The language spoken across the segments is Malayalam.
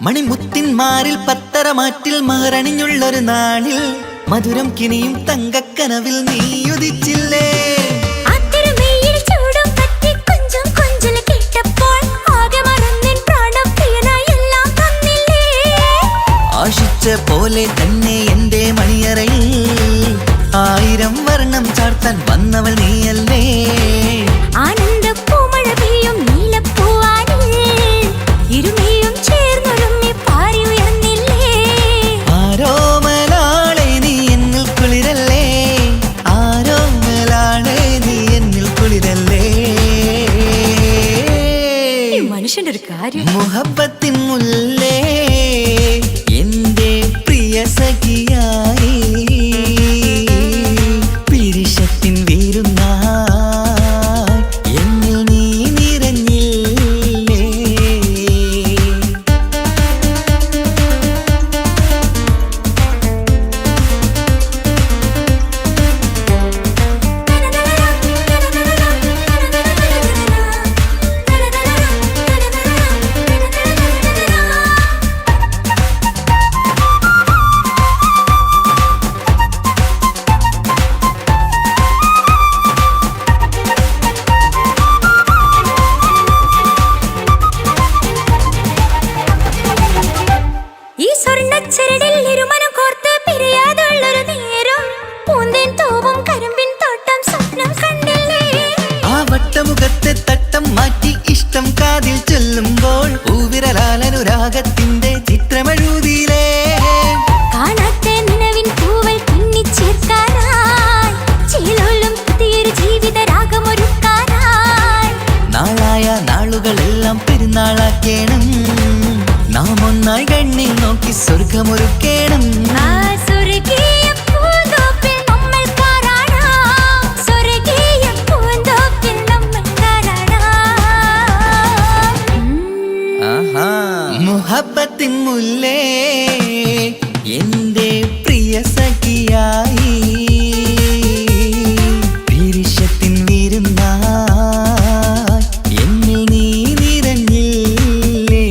മണിമുത്തിൻ മാറിൽ പത്തരമാറ്റിൽ മഹറണിഞ്ഞുള്ളൊരു നാളിൽ മധുരം കിനിയും തങ്കക്കനവിൽ നീയുദിച്ചില്ലേ. ആശിച്ച പോലെ തന്നെ എന്റെ മണിയറയിൽ 1000 വർണ്ണം ചാർത്താൻ വന്നവൾ നീയല്ലേ. ആനന്ദപ്പൂമഴ പെയ്യും നീലപ്പൂവാനിൽ ഇരുമയും ചേർന്നൊരുങ്ങി പാറി ഉയർന്നില്ലേ. ആരോമലാളെ നീ എന്നിൽ കുളിരല്ലേ, ആരോമലാളെ നീ എന്നിൽ കുളിരല്ലേ. മനുഷ്യന്റെ ഒരു കാര്യം. മുഹബത്തിൻ മുല്ലേ എന്റെ പ്രിയ സഖിയായി പിരിശത്തിൻ വീരുന്നായി എന്നിൽ നീ നിറഞ്ഞില്ലേ. ഈ സ്വർണ്ണച്ചരടിൽ ഇരുമനം കോർത്ത് പിരിയാതുള്ളൊരു നേരം പൂന്തേൻ തൂവും കരിമ്പിൻ തോട്ടം സ്വപ്നം കണ്ടില്ലേ. ആ വട്ടമുഖത്തെ തട്ടം മാറ്റി ഇഷ്ടം കാതിൽ ചൊല്ലുമ്പോൾ പൂവിരലാലനുരാഗത്തിന്റെ ചിത്രമെഴുതിയിലേ. കാണാത്ത നിലവിൻ പൂവൽ പിന്നിച്ചേർക്കാനായി ചേലോലും പുതിയൊരു ജീവിത രാഗമൊരുക്കാനായി നാളായ നാളുകളെല്ലാം പെരുന്നാളാക്കേണം, നാം ഒന്നായി കണ്ണിൽ നോക്കി സ്വർഗമൊരുക്കേണം. ആ സ്വർഗീയ പൂന്തോപ്പിൽ നമ്മൾ കാണാം, സ്വർഗീയ പൂന്തോപ്പിൽ നമ്മൾ കാണാം. മുഹബത്തിൻ മുല്ലേ എന്റെ പ്രിയ സഖിയായി പിരിശത്തിൻ വീരുന്നായി എന്നിൽ നീ നിറഞ്ഞില്ലേ.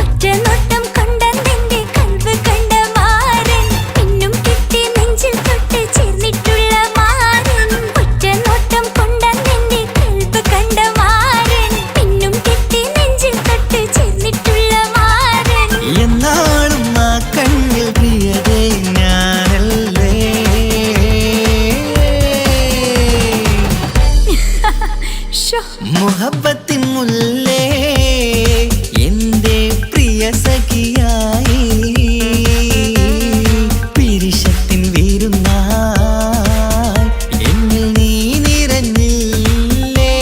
ഒറ്റ നോട്ടം കൊണ്ടെന്റെ കൽവ് കണ്ട മാരൻ പിന്നും കിട്ടി നെഞ്ചിൽ തൊട്ട് ചേർന്നിട്ടുള്ള മാരൻ. ഒറ്റ നോട്ടം കൊണ്ടെന്റെ കൽവ് കണ്ട മാരൻ പിന്നും കിട്ടി നെഞ്ചിൽ തൊട്ട് ചേർന്നിട്ടുള്ള മാരൻ. എന്നാളും ആ കണ്ണിൽ പ്രിയതേ ഞാനല്ലേ. മുഹബത്തിൻ മുല്ലേ എന്റെ പ്രിയ സഖിയായി പിരിശത്തിൻ വീരുന്നായി എന്നിൽ നീ നിറഞ്ഞില്ലേ.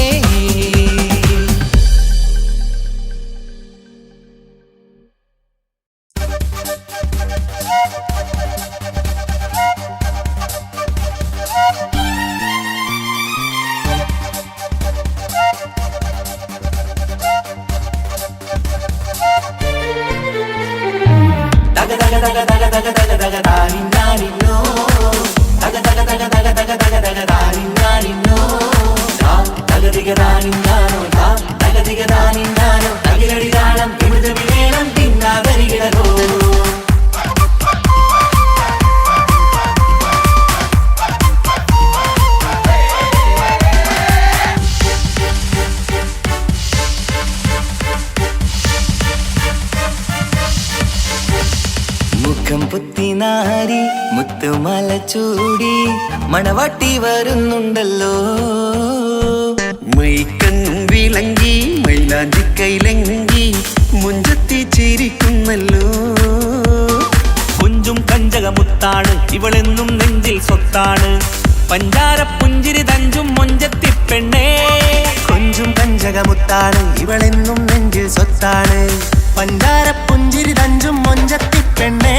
മുഖം പുത്തിനാരി മുത്തുമല ചൂടി മണവാട്ടി വരുന്നുണ്ടല്ലോ. മൈക്കണ്ണും വിളങ്ങി മൈലാഞ്ചി കൈലങ്കി മുഞ്ചത്തി ചിരിക്കുന്നല്ലോ. കുഞ്ചും കഞ്ചകമുത്താണ് ഇവളെന്നും നെഞ്ചിൽ സ്വത്താണ്. പഞ്ചാര പുഞ്ചിരി തഞ്ചും മൊഞ്ചത്തി പെണ്ണേ. കൊഞ്ചും കഞ്ചകമുത്താണ് ഇവളെന്നും നെഞ്ചിൽ സ്വത്താണ്. പഞ്ചാര പുഞ്ചിരി തഞ്ചും മൊഞ്ചത്തി പെണ്ണേ.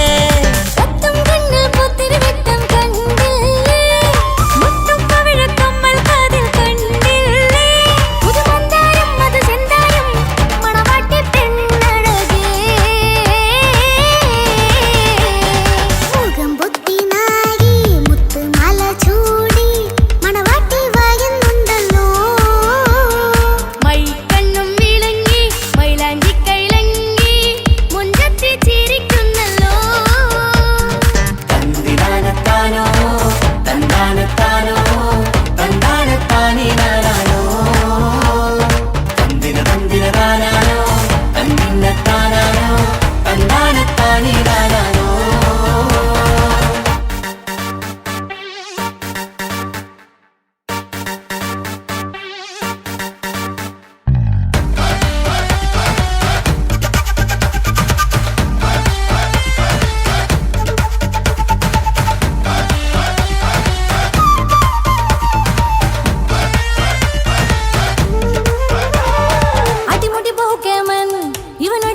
സത്തും കണ്ണിൽ പൂത്തിരി വെട്ടം കണ്ടില്ലേ, മുത്തും പവിഴക്കമ്മൽ കാതിൽ കണ്ടില്ലേ. പുതുമന്ദാരം മധുചന്ദാരം മണവാട്ടി പെണ്ണഴകേ. മുഖം പൊത്തി നാരി മുത്തുമാല ചൂടി മണവാട്ടി വരുന്നുണ്ടല്ലോ. മൈക്കണ്ണും വിളങ്ങി മൈലാഞ്ചി കൈലങ്കി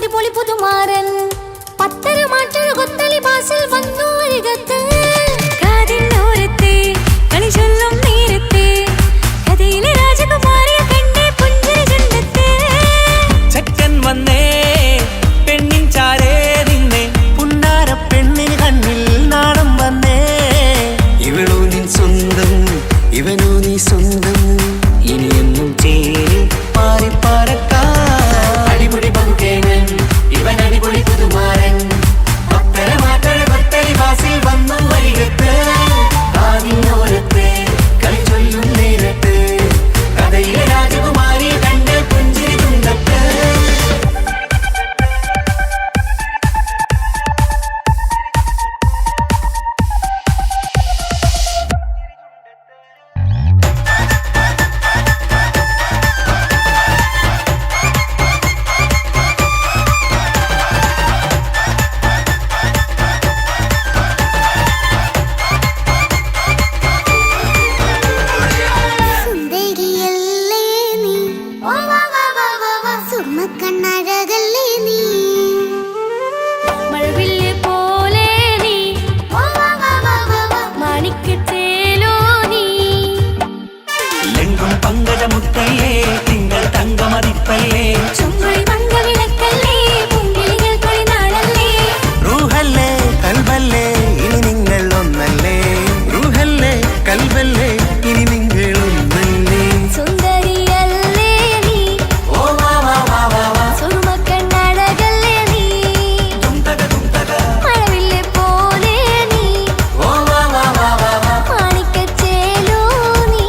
അടിപൊളി പുതുമാരൻ പത്തര മാറ്റൊരു കൊത്തളി ബാസിൽ വന്നു അരികത്ത് കാതിന്നോരത്തെ കളി ചൊല്ലും നേരത്തെ കഥയിലെ രാജകുമാരിയെ കണ്ടേ പുഞ്ചിരി ചുണ്ടത്തെ ചെക്കൻ വന്നേ പെണ്ണിൻ ചാരേ നിന്നേ പുന്നാര പെണ്ണിന് കണ്ണിൽ നാണം വന്നേ ഇവളോ നിൻ സ്വന്തം ഇവനോ നീ സ്വന്തം ഇനിയെന്നും ചേരി മാറി പറക്കാം അടിപൊളി പങ്കുകേനൻ ഇവൻ അടിപൊളി പുതുമാരൻ പത്തര മാറ്റൊരു കൊത്തളി ബാസിൽ വന്നു അരികത്ത് കാതിനോരത്ത് കളി ചൊല്ലും നേരത്ത് കഥയിലെ രാജകുമാരിയെ കണ്ട് പുഞ്ചിരി തുണ്ടത്ത് സുന്ദരിയല്ലേ നീ സുർമ്മക്കണ്ണഴകല്ലേ നീ മഴവില്ല് പോലെ നീ മാണിക്കത്തേലോ നീ എങ്കും പങ്കജമുത്തല്ലേ തിങ്കൾ തങ്കമതിപ്പല്ലേ ചുങ്കുഴി മംഗവിളക്കല്ലേ പൂങ്കിളികൾ കൊളിനാളല്ലേ റൂഹല്ലേ കൽബല്ലേ ഇനി നിങ്ങൾ ഒന്നല്ലേ റൂഹല്ലേ കൽബല്ലേ ഇനി നിങ്ങൾ ഒന്നല്ലേ സുന്ദരിയല്ലേ നീ ഓ വാ വാ വാ വാ വാ സുർമ്മക്കണ്ണഴകല്ലേ നീ മഴവില്ല് പോലെ നീ ഓ വാ വാ വാ വാ വാ മാണിക്കച്ചേലോ നീ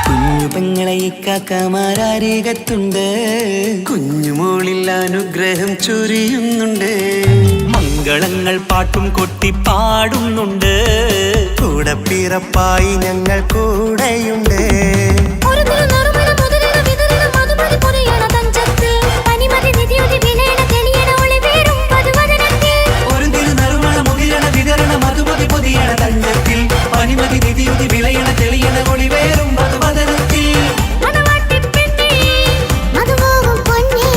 കുഞ്ഞു പെങ്ങളെ ഇക്കാക്കമാരരികത്തുണ്ട് കുഞ്ഞുമോളിൽ അനുഗ്രഹം ചൊരിയുന്നുണ്ട് മംഗളങ്ങൾ പാട്ടും കൊട്ടി പാടുന്നുണ്ട് കൂടെ പിറപ്പായി ഞങ്ങൾ കൂടെയുണ്ട് ഒരു തിരുനറുമണ മുതലിന വിതരണ മധുമതി പൊതിയണ തഞ്ചത്തിൽ പനിമതി നിധിയുതി വിലയണ തെളിയണ ഒളിവേറും പതുവദനത്തിൽ ഒരു തിരുനറുമണ മുകിരണ വിതരണ മധുമതി പൊതിയണ തഞ്ചത്തിൽ പനിമതി നിധിയുതി വിളയണ തെളിയണ ഒളിവേറും മധുവദനത്തിൽ മണവാട്ടിപ്പെണ്ണേ മധുപോകും പൊന്നേ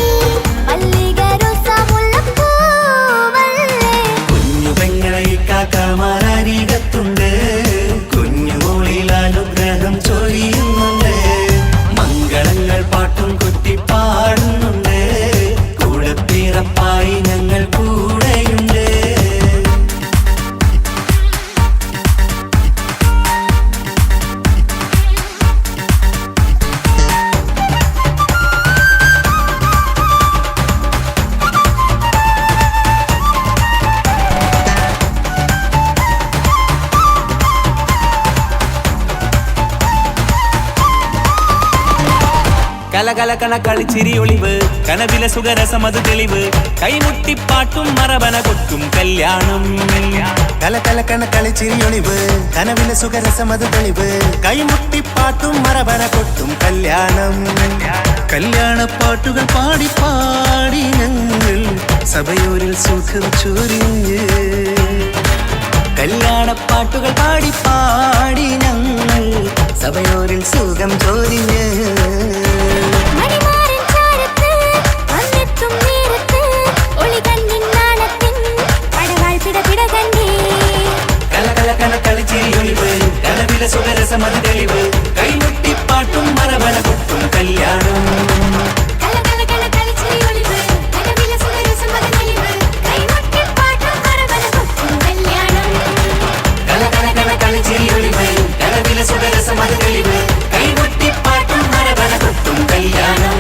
മല്ലികരോസ മുല്ലപ്പൂവല്ലേ കുഞ്ഞു പെങ്ങളെ ഇക്കാക്കമാരരികത്തുണ്ട് കുഞ്ഞുമോളിൽ അനുഗ്രഹം ചൊരിയുന്നുണ്ട് മംഗളങ്ങൾ പാട്ടും കൊട്ടി പാടുന്നുണ്ട് കൂടെ പിറപ്പായി ഞങ്ങൾ കൂടെയുണ്ട് കലകലകണ കളിച്ചിരി ഒളിവ് കനവിലെ സുഖരസമത് തെളിവ് കൈമുട്ടിപ്പാട്ടും മറവന കൊട്ടും കല്യാണം കലകലക്കണ കളിച്ചിരിയൊളിവ് കനവിലെ സുഖരസമത് തെളിവ് കൈമുട്ടിപ്പാട്ടും മറവന കൊട്ടും കല്യാണം കല്യാണപ്പാട്ടുകൾ പാടി പാടി ഞങ്ങൾ സഭയോരിൽ സുഖം ചൊരിഞ്ഞ് കല്യാണപ്പാട്ടുകൾ പാടി പാടി ഞങ്ങൾ സഭയോരിൽ സുഖം ചോദിഞ്ഞ് മണിമാരൻ ചാരത്ത് വന്നെത്തും നേരത്ത് ഒളികണ്ണിൻ നാണത്തിൻ പടവാൾ പിടപിട കണ്ടേ കലകലകണ കളിച്ചിരിയൊളിവ് കനവിലെ സുഖരസമത് തെളിവ് കൈമുട്ടിപ്പാട്ടും മറവന കൊട്ടും കല്യാണം കലകലകണ കളിച്ചിരിയൊളിവ് കനവിലെ സുഖരസമത് തെളിവ് കൈമുട്ടിപ്പാട്ടും മറവന കൊട്ടും കല്യാണം കലകലകണ കളിച്ചിരിയൊളിവ് കനവിലെ സുഖരസമത് തെളിവ് കൈമുട്ടിപ്പാട്ടും മറവന കൊട്ടും കല്യാണം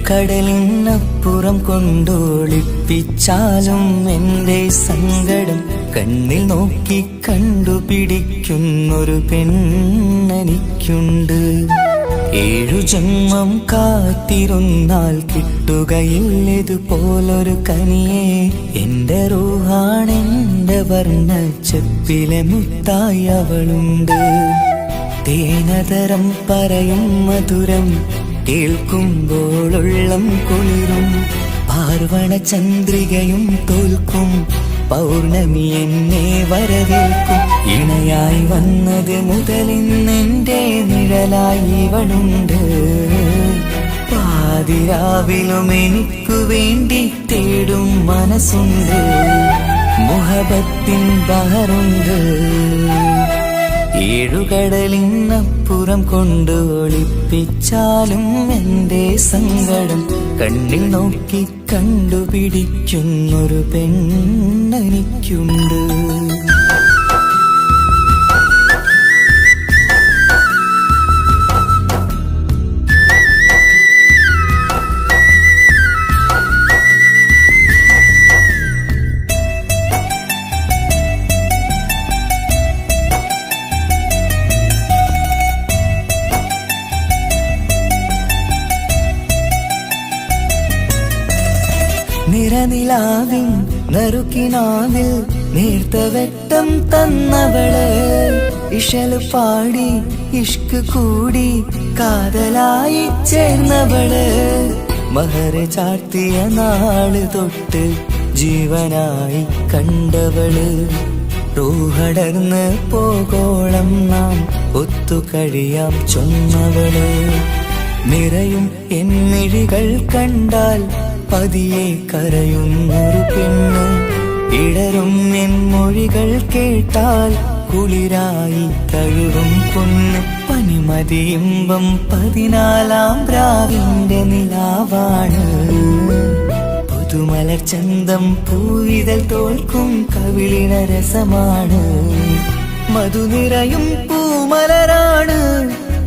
ഏഴുകടലിനപ്പുറം കൊണ്ടോളിപ്പിച്ചാലും എൻ്റെ സങ്കടം കണ്ണിൽ നോക്കി കണ്ടുപിടിക്കുന്നൊരു പെണ്ണെനിക്കുണ്ട്. 7 ജന്മം കാത്തിരുന്നാൽ കിട്ടുകയില്ലതുപോലൊരു കനിയെ. എൻ്റെ റൂഹാണെൻ്റെ വർണ്ണച്ചപ്പിലെ മുത്തായി അവളുണ്ട്. തേനതരം പറയും മധുരം കേൾക്കുമ്പോളുള്ളം കുളിരും. പാർവണ ചന്ദ്രികയും തോൽക്കും പൗർണമി എന്നെ വരവേൽക്കും. ഇണയായി വന്നത് മുതലിന്നെൻ്റെ നിഴലായി ഇവളുണ്ട്. പാതിരാവിലും എനിക്കു വേണ്ടി തേടും മനസ്സുണ്ട്. മുഹബത്തിൻ ബഹറുണ്ട്. 7 കടലിനപ്പുറം കൊണ്ട് ഒളിപ്പിച്ചാലും എൻ്റെ സങ്കടം കണ്ണിൽ നോക്കി കണ്ടുപിടിക്കുന്നൊരു പെണ്ണെനിക്കുണ്ട്. നിറനിലാവിൻ നറുക്കിനാവിൽ നേർത്ത വെട്ടം തന്നവള്. ഇഷല് പാടി ഇഷ്ക് കൂടി കാതലായി ചേർന്നവള്. മഹർ ചാർത്തിയ നാള് തൊട്ട് ജീവനായി കണ്ടവള്. റൂഹടർന്ന് പോകോളം നാം ഒത്തു കഴിയാം ചൊന്നവള്. നിറയും എന്നിഴികൾ കണ്ടാൽ പതിയെ കരയുന്നൊരു പെണ്ണ്. ഇടരും എൻ മൊഴികൾ കേട്ടാൽ കുളിരായി തഴുകും പൊന്ന്. പനിമതിയിമ്പം 14-ാം രാവിന്റെ നിലാവാണ്. പുതുമലർ ചന്തം പൂവിതൽ തോൽക്കും കവിളിന രസമാണ്. മധുനിറയും പൂമലരാണ്.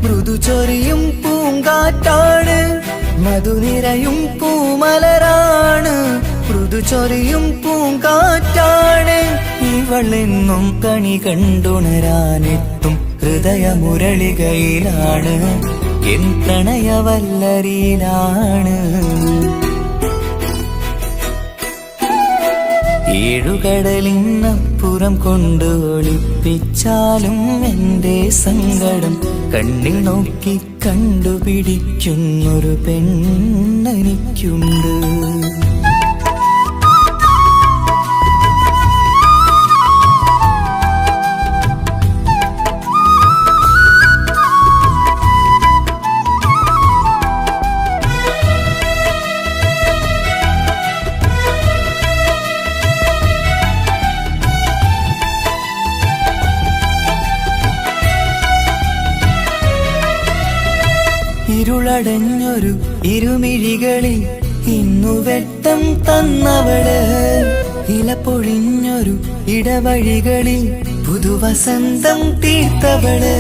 മൃദു ചൊരിയും പൂങ്കാറ്റാണ്. മധുനിറയും പൂമലരാണ്. മൃദു ചൊരിയും പൂങ്കാറ്റാണ്. ഇവളെന്നും കണി കണ്ടുണരാനെത്തും ഹൃദയമുരളികയിലാണ്. എൻ പ്രണയവല്ലരിയിലാണ്. 7 കടലിനപ്പുറം കൊണ്ട് ഒളിപ്പിച്ചാലും എൻ്റെ സങ്കടം കണ്ണിൽ നോക്കി കണ്ടുപിടിക്കുന്നൊരു പെണ്ണെനിക്കുണ്ട്. ഇരുളടഞ്ഞൊരു ഇരുമിഴികളിൽ ഇന്നു വെട്ടം തന്നവള്. ഇല പൊഴിഞ്ഞൊരു ഇടവഴികളിൽ പുതുവസന്തം തീർത്തവള്.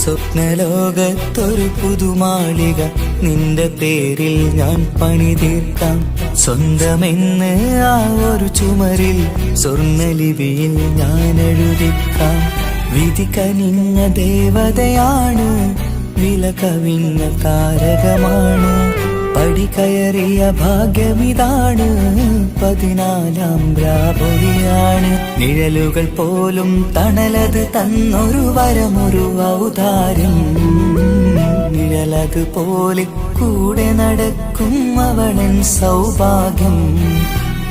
സ്വപ്നലോകത്തൊരു പുതുമാളിക നിന്റെ പേരിൽ ഞാൻ പണി തീർക്കാം. സ്വന്തമെന്ന് ആ ഒരു ചുമരിൽ സ്വർണ്ണലിപിയിൽ ഞാൻ എഴുതിക്കാം. വിധി കനിഞ്ഞ ദേവതയാണ്. വില കവിഞ്ഞ താരകമാണ്. പടി കയറിയ ഭാഗ്യമിതാണ്. 14-ാം രാപൊലിയാണ്. നിഴലുകൾ പോലും തണലത് തന്നൊരു വരമൊരു ഔദാര്യം. നിഴലത് പോലെ കൂടെ നടക്കും അവളൻ സൗഭാഗ്യം.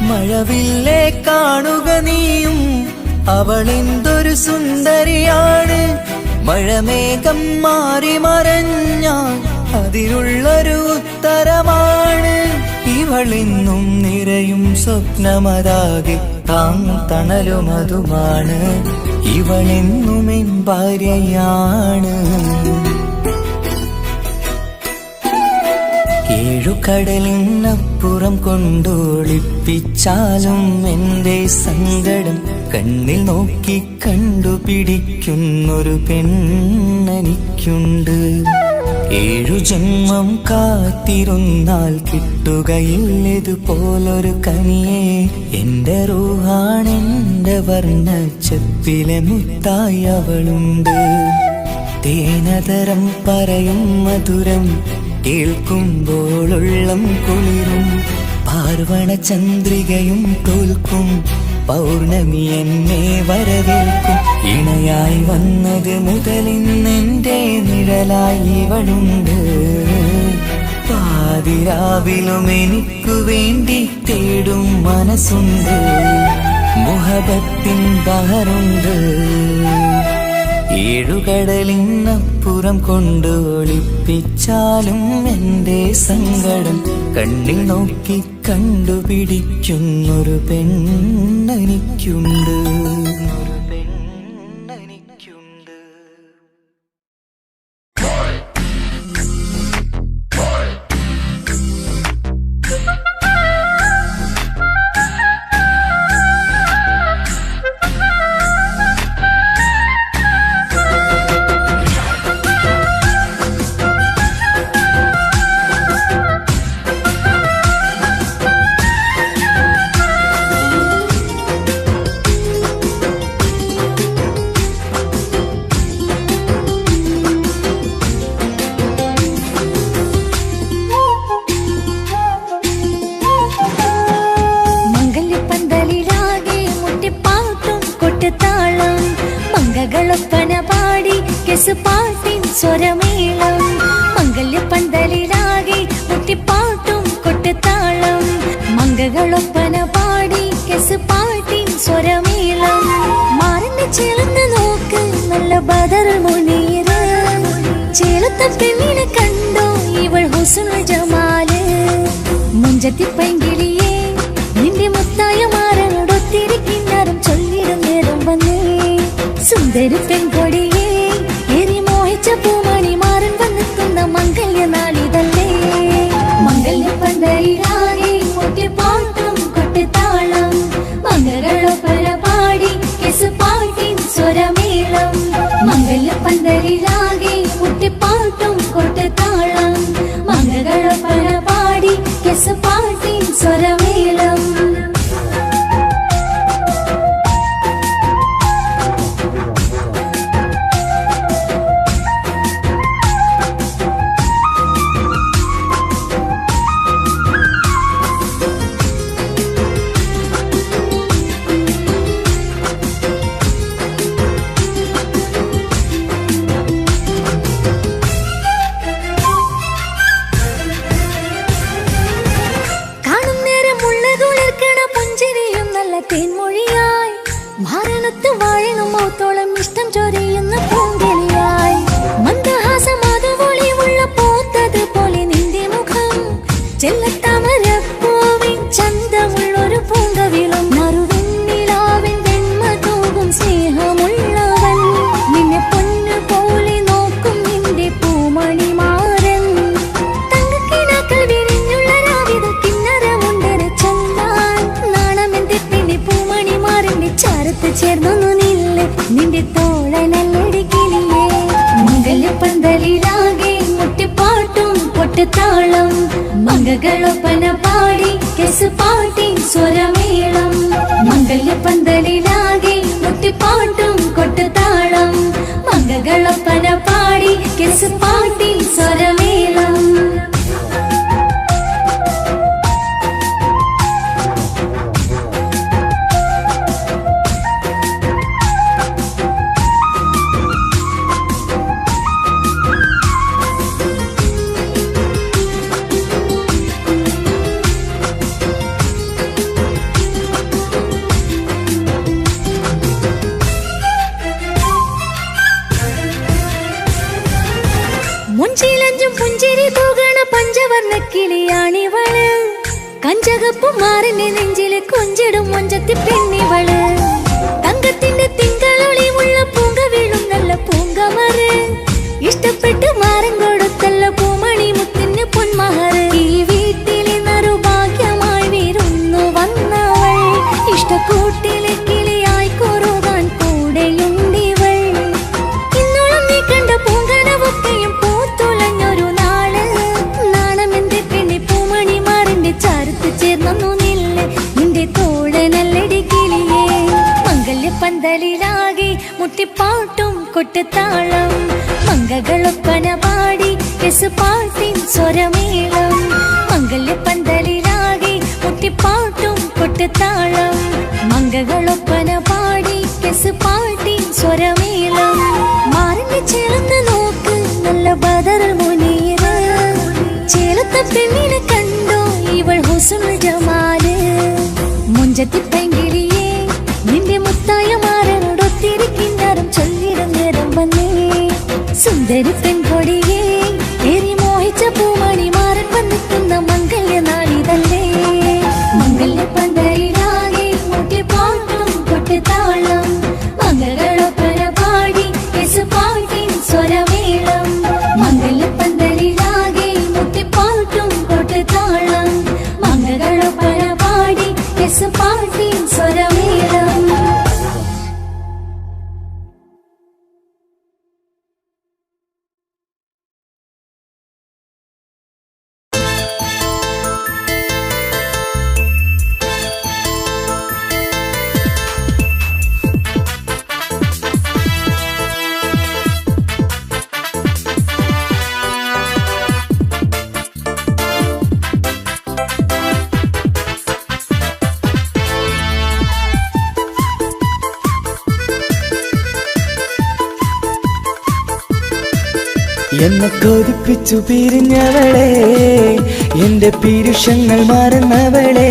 മഴവില്ലേ കാണുക നീയും അവളെന്തൊരു സുന്ദരിയാണ്. മഴമേഘം മാറി മറഞ്ഞാൽ അതിനുള്ളൊരു ഉത്തരമാണ്. ഇവളെന്നും നിറയും സ്വപ്നമതാകെ താങ്ങും തണലുമതുമാണ്. ഇവളെന്നും എൻ ഭാര്യയാണ്. 7 കടലിനപ്പുറം കൊണ്ടോളിപ്പിച്ചാലും എൻ്റെ സങ്കടം കണ്ണിൽ നോക്കി കണ്ടുപിടിക്കുന്നൊരു പെണ്ണെനിക്കുണ്ട്. ഏഴു ജന്മം കാത്തിരുന്നാൽ കിട്ടുകയില്ലതുപോലൊരു കനിയെ. എന്റെ റൂഹാണെന്റെ വർണ്ണച്ചപ്പിലെ മുത്തായി അവളുണ്ട്. തേനതരം പറയും മധുരം കേൾക്കുമ്പോളുള്ളം കുളിരും. പാർവണ ചന്ദ്രികയും തോൽക്കും പൗർണമി എന്നെ വരവേൽക്കും. ഇണയായി വന്നത് മുതലിന്നെന്റെ നിഴലായി ഇവളുണ്ട്. പാതിരാവിലും എനിക്കു വേണ്ടി തേടും മനസ്സുണ്ട്. മുഹബത്തിൻ ബഹറുണ്ട്. ഏഴുകടലിനപ്പുറം കൊണ്ട് ഒളിപ്പിച്ചാലും എന്റെ സങ്കടം കണ്ണിൽ നോക്കി കണ്ടുപിടിക്കുന്നൊരു പെണ്ണെനിക്കുണ്ട്. മംഗളൊപ്പന പാടി കെസുപാട്ടിൻ സ്വരമേളം. മംഗല്യപ്പന്തലിലാകെ മുട്ടിപ്പാട്ടും കൊട്ടുതാളം. മംഗളൊപ്പന പാടി കെസുപാട്ടിൻ സ്വരമേളം. മാറിന്റെ ചേർന്ന് നോക്ക് നല്ല ബദർ മുനീറ്. ചേലത്തെ പെണ്ണിനെ കണ്ടോ ഇവൾ ഹുസ്നുൽ ജമാല്. മുഞ്ചത്തി പൈങ്കിളിയെ നിന്റെ മുത്തായ മാറനോടൊത്തിരി കിന്നാരം ചൊല്ലിടും നേരം വന്നേ. സുന്ദരി പെൺകൊടിയെ ഏറി മോഹിച്ച പൂമണി മാറൻ വന്നെത്തുന്ന മംഗല്യ നാളിതല്ലേ. മംഗല്യപ്പന്തലിലാകെ മുട്ടിപ്പാട്ടും കൊട്ടുതാളം. മംഗളൊപ്പന പാടി കെസുപാട്ടിൻ സ്വരമേളം. മംഗല്യപ്പന്തലിലാകെ മുട്ടിപ്പാട്ടും കൊട്ടുതാളം. മംഗളൊപ്പന പാടി കെസുപാട്ടിൻ സ്വരമേളം. തേൻമൊഴിയായി മാരണത്ത് വാഴണം മൗത്തോളം ഇഷ്ടം ചൊരിയുന്ന പൂങ്കിളിയായി. മന്ദഹാസമാതുവൊളിവുള്ള പോത്തത് പോലെ നിന്റെ മുഖം. ചെല്ലത്താമരപ്പൂവിൻ ചന്തമുള്ളൊരു പൂങ്കവിളും. നറുവെണ്ണിലാവിൻ വെണ്മ തൂകും സ്നേഹമുള്ളവൻ. നിന്നെ പൊന്നു പോലെ നോക്കും നിന്റെ പൂമണി മാറൻ. തങ്കക്കിനാക്കൾ വിരിഞ്ഞുള്ള രാവിത കിന്നരമുണ്ടര ചന്താൻ. നാണമെന്റെ പിന്നെ പൂമണി മാറിന്റെ ചാരത്ത് ചേർന്നു നില്ല് നിന്റെ തോളനല്ലടിക്കിളിയേ. മംഗല്യപ്പന്തലിലാകെ മുട്ടിപ്പാട്ടും കൊട്ടുതാളം. മംഗളൊപ്പന പാടി കെസുപാട്ടിൻ സ്വരമേളം. മംഗല്യപ്പന്തലിലാകെ മുട്ടിപ്പാട്ടും കൊട്ടുതാളം. മംഗളൊപ്പന പാടി കെസുപാട്ടിൻ സ്വരമേളം. മുഞ്ചിലഞ്ചും പുഞ്ചിരി തൂകണ പഞ്ചവർണ്ണ കിളിയാണിവള്. കഞ്ചകപ്പു മാറിന്റെ നെഞ്ചില് കൊഞ്ചിടും മൊഞ്ചത്തി പെണ്ണിവള്. തങ്കത്തിന്റെ തിങ്കളൊളിവുള്ള പൂങ്ക വീഴും നല്ല പൂങ്കമറ്. ഇഷ്ടപ്പെട്ട് മാറൻ കൊടുത്തല്ല പൂമണി മുത്തിന് പൊന്മഹറ്. ഈ വീട്ടിലെ നറുഭാഗ്യമായി വിരുന്നു വന്നവൾ. ഇഷ്ടക്കൂട്ടിലെ കിളിയായി കൊറുവാൻ കൂടെയുണ്ടിവൾ. ഇന്നോളം നീ കണ്ട പൂങ്കനവൊക്കെയും പൂത്തുലഞ്ഞൊരു മുട്ടിപ്പാട്ടും കൊട്ടുതാളം മംഗളൊപ്പന പാടി പാട്ടിൻ സ്വരമേളം മംഗല്യപ്പന്തലിലാകെ മുട്ടിപ്പാട്ടും കൊട്ടുതാളം മംഗളൊപ്പന പാടി പാട്ടിൻ സ്വരമേളം മാറിന്റെ ചേർന്ന് നോക്ക് നല്ല ബദറുൽ മുനീറ് ചേലത്തെ പെണ്ണിനെ കണ്ടോ ഇവൾ ഹുസ്നുൽ ജമാല് മുഞ്ചത്തി പൈങ്കിളിയേ നിന്റെ മുത്തായ മാറനോടൊത്തിരിക്കിന്നാരം ചൊല്ലിടും നേരം വന്നേ സുന്ദരി പെൺകൊടിയേ ഏറി മോഹിച്ച പൂമണി മാറൻ വന്നെത്തുന്ന മംഗല്യ നാളിതല്ലേ മംഗല്യ പന്തലിലാകെ മുട്ടിപ്പാട്ടും കൊട്ടുതാളം മംഗളൊപ്പന പാടി പാട്ടിൻ സ്വരമേളം മംഗല്യ പന്തലിലാകെ മുട്ടിപ്പാട്ടും കൊട്ടുതാളം മംഗളൊപ്പന പാടി പാട്ടിൻ സ്വരമേളം എന്നെ കൊതിപ്പിച്ചു പിരിഞ്ഞവളെ എന്റെ പീരുഷങ്ങൾ മറന്നവളെ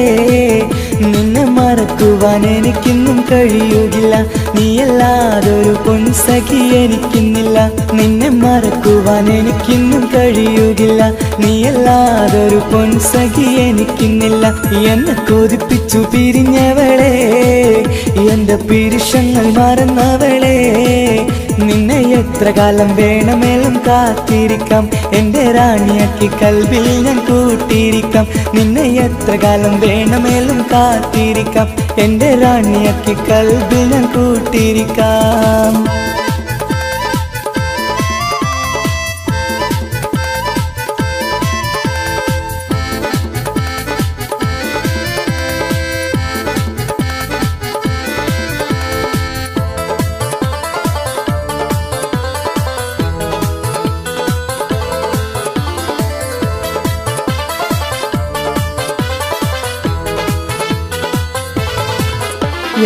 നിന്നെ മറക്കുവാൻ എനിക്കിന്നും കഴിയുകില്ല നീയല്ലാതൊരു പൊൻസഖി എനിക്കിന്നില്ല നിന്നെ മറക്കുവാൻ എനിക്കിന്നും കഴിയുകില്ല നീയല്ലാതൊരു പൊൻസഖി എനിക്കിന്നില്ല എന്നെ കൊതിപ്പിച്ചു പിരിഞ്ഞവളെ എന്റെ പീരുഷങ്ങൾ മറന്നവളെ നിന്നെ എത്ര കാലം വേണമെങ്കിലും കാത്തിരിക്കാം എന്റെ റാണിയാക്കി കൽവിൽ ഞാൻ കൂട്ടിയിരിക്കാം നിന്നെ എത്ര കാലം വേണമെങ്കിലും കാത്തിരിക്കാം എന്റെ റാണിയാക്കി കൽവിൽ ഞാൻ കൂട്ടിയിരിക്കാം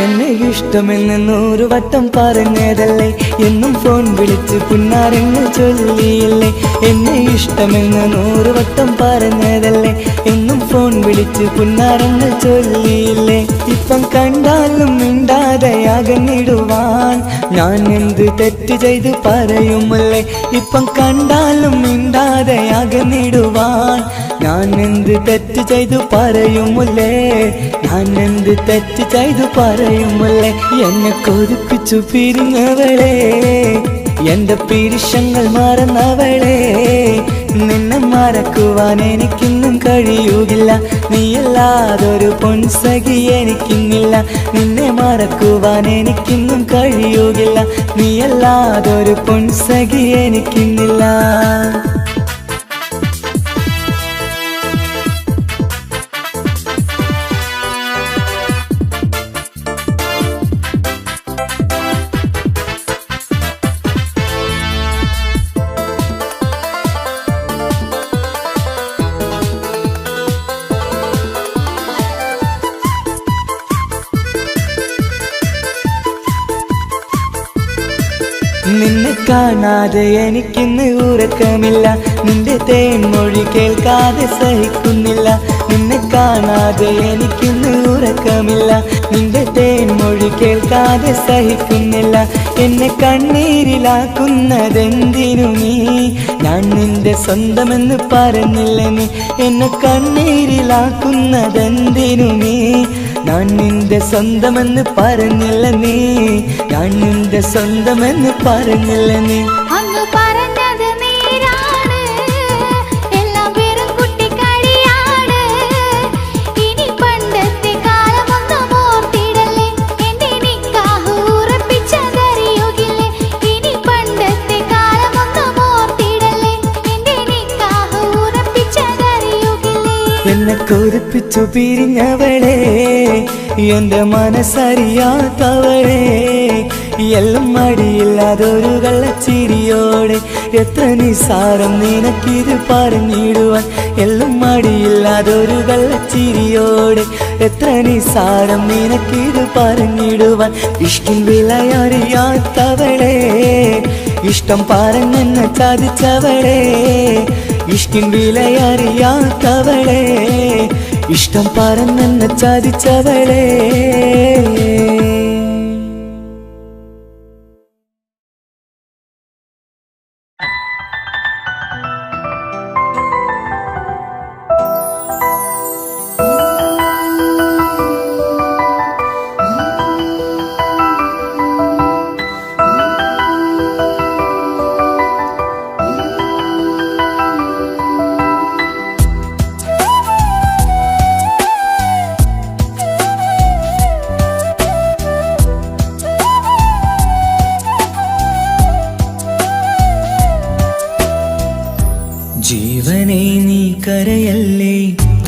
എന്നെ ഇഷ്ടമെന്ന് 100 വട്ടം പറഞ്ഞതല്ലേ എന്നും ഫോൺ വിളിച്ച് പുന്നാരങ്ങൾ ചൊല്ലിയില്ലേ എന്നെ ഇഷ്ടമെന്ന് 100 വട്ടം പറഞ്ഞതല്ലേ എന്നും ഫോൺ വിളിച്ച് പുന്നാരങ്ങൾ ചൊല്ലിയില്ലേ ഇപ്പം കണ്ടാലും മിണ്ടാതെ അകന്നിടുവാൻ ഞാൻ എന്ത് തെറ്റ് ചെയ്ത് പറയുമല്ലേ ഇപ്പം കണ്ടാലും മിണ്ടാതെ അകന്നിടുവാൻ ഞാൻ എന്ത് തെറ്റ് ചെയ്തു പറയുമല്ലേ ഞാൻ എന്ത് തെറ്റ് ചെയ്തു പറയുമല്ലേ എന്നെ കൊതിപ്പിച്ചു പിരിഞ്ഞവളെ എന്റെ പീരുഷങ്ങൾ മറന്നവളെ നിന്നെ മറക്കുവാൻ എനിക്കിന്നും കഴിയുകില്ല നീയല്ലാതൊരു പൊൻസഖി എനിക്കിന്നില്ല നിന്നെ മറക്കുവാൻ എനിക്കിന്നും കഴിയുകില്ല നീയല്ലാതൊരു പൊൻസഖി എനിക്കിന്നില്ല നിന്നെ കാണാതെ എനിക്കിന്ന് ഉറക്കമില്ല നിന്റെ തേൻമൊഴി കേൾക്കാതെ സഹിക്കുന്നില്ല നിന്നെ കാണാതെ എനിക്കിന്ന് ഉറക്കമില്ല നിന്റെ തേൻമൊഴി കേൾക്കാതെ സഹിക്കുന്നില്ല എന്നെ കണ്ണീരിലാക്കുന്നതെന്തിനു നീ ഞാൻ നിന്റെ സ്വന്തമെന്ന് പറഞ്ഞില്ല നീ എന്നെ കണ്ണീരിലാക്കുന്നതെന്തിനു നീ ഞാൻ നിന്റെ സ്വന്തമെന്ന് പറഞ്ഞില്ല നീ ഞാൻ നിന്റെ സ്വന്തമെന്ന് പറഞ്ഞില്ല നീ അങ്ങ് പറഞ്ഞത് നേരാണ് എല്ലാം വെറും കുട്ടിക്കളിയാണ് ഇനി പണ്ടത്തെ കാലമൊന്നും ഓർത്തിടല്ലേ എന്റെ നിക്കാഹ് ഉറപ്പിച്ചതറിയുകില്ലേ ഇനി പണ്ടത്തെ കാലമൊന്നും ഓർത്തിടല്ലേ എന്റെ നിക്കാഹ് ഉറപ്പിച്ചതറിയുകില്ലേ എന്നെ കൊതിപ്പിച്ചു പിരിഞ്ഞവളെ എന്റെ മനസ്സറിയാത്തവളെ എല്ലാം മടിയില്ലാതൊരു കള്ളച്ചിരിയോടെ എത്ര നിസാരം നിനക്കിത് പറഞ്ഞിടുവാൻ എല്ലാം മടിയില്ലാതൊരു കള്ളച്ചിരിയോടെ എത്ര നിസാരം നിനക്കിത് പറഞ്ഞിടുവാൻ ഇഷ്കിൻ വിലയറിയാത്തവളെ ഇഷ്ടം പറഞ്ഞെന്നെ ചതിച്ചവളെ ഇഷ്കിൻ വിലയറിയാത്തവളെ ഇഷ്ടം പറഞ്ഞെന്നെ ചതിച്ചവളെ ജീവനെ നീ കരയല്ലേ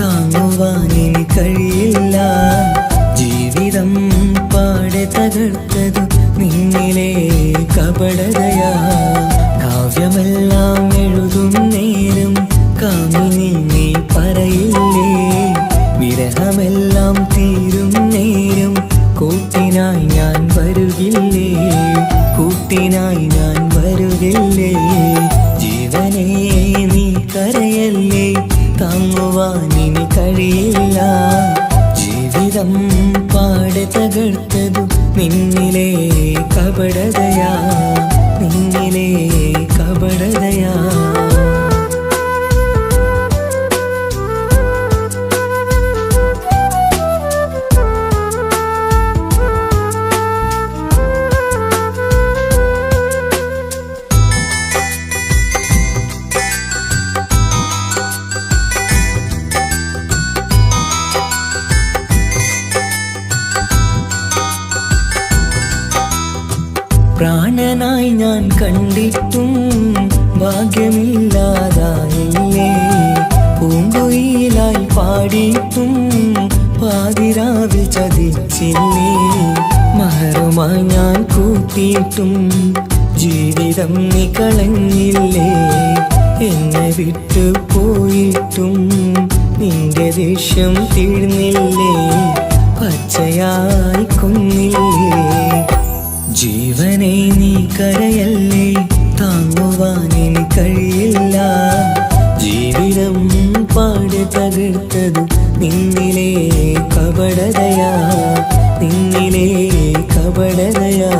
താങ്ങുവാനിനി കഴിയില്ല ജീവിതം പാടെ തകർത്തതു നിന്നിലെ കപടതയാ കാവ്യമെല്ലാം എഴുതും നേരം കാമിനി നീ പറയില്ലേ വിരഹമെല്ലാം തീരും നേരം കൂട്ടിനായി ഞാൻ വരുകില്ലേ കൂട്ടിനായി ഞാൻ വരുകില്ലേ ജീവനെ നീ കരയല്ലേ താങ്ങുവാനിനി കഴിയില്ല ജീവിതം പാടെ തകർത്തതു നിന്നിലെ കപടതയാ നിന്നിലെ കപടതയാ പ്രാണനായി ഞാൻ കണ്ടിട്ടും ഭാഗ്യമില്ലാതായില്ലേ പൂങ്കുയിലായി പാടിയിട്ടും പാതിരാവിൽ ചതിച്ചില്ലേ മഹറുമായി ഞാൻ കൂട്ടിയിട്ടും ജീവിതം നീ കളഞ്ഞില്ലേ എന്നെ വിട്ടു പോയിട്ടും നിന്റെ ദേഷ്യം തീർന്നില്ലേ പച്ചയായി കൊന്നില്ലേ ജീവനെ നീ കരയല്ലേ താങ്ങുവാനിനി കഴിയില്ല ജീവിതം പാടെ തകർത്തതു നിന്നിലെ കപടതയാ നിന്നിലെ കപടതയാ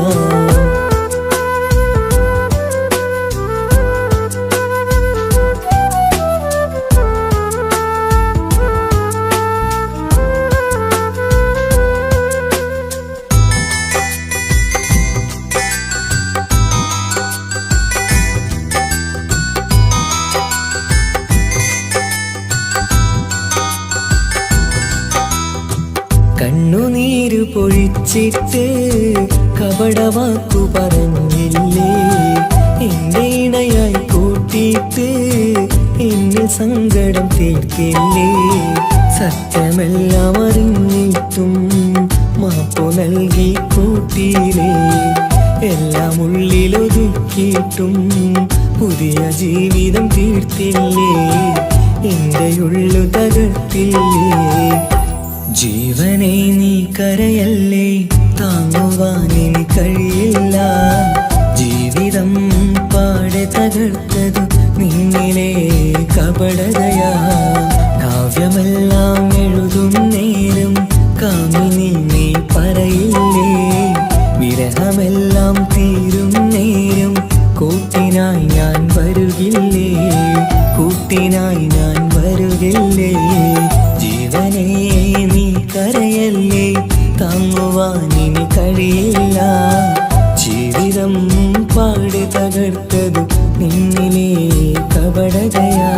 കണ്ണുനീര് പൊഴിച്ചിട്ട് കപടവാക്കു പറഞ്ഞില്ലേ എന്റെ ഇണയായി കൂട്ടിയിട്ട് എന്നിൽ സങ്കടം തീർക്കില്ലേ സത്യമെല്ലാം അറിഞ്ഞിട്ടും മാപ്പു നൽകി കൂട്ടിയില്ലേ എല്ലാം ഉള്ളിലൊതുക്കിയിട്ടും പുതിയ ജീവിതം തീർത്തില്ലേ എന്റെ ഉള്ളു തകർത്തില്ലേ ജീവനെ നീ കരയല്ലേ താങ്ങുവാനിനി കഴിയില്ല ജീവിതം പാടെ തകർത്തതു നിന്നിലെ കപടതയാ കാവ്യമെല്ലാം എഴുതും നേരം കാമിനി നീ പറയില്ലേ വിരഹമെല്ലാം തീരും നേരം കൂട്ടിനായി ഞാൻ വരുകില്ലേ കൂട്ടിനായി ഞാൻ വരുകില്ലേ ജീവനെ നീ കരയല്ലേ താങ്ങുവാനിനി കഴിയില്ല ജീവിതം പാടെ തകർത്തതു നിന്നിലെ കപടതയാ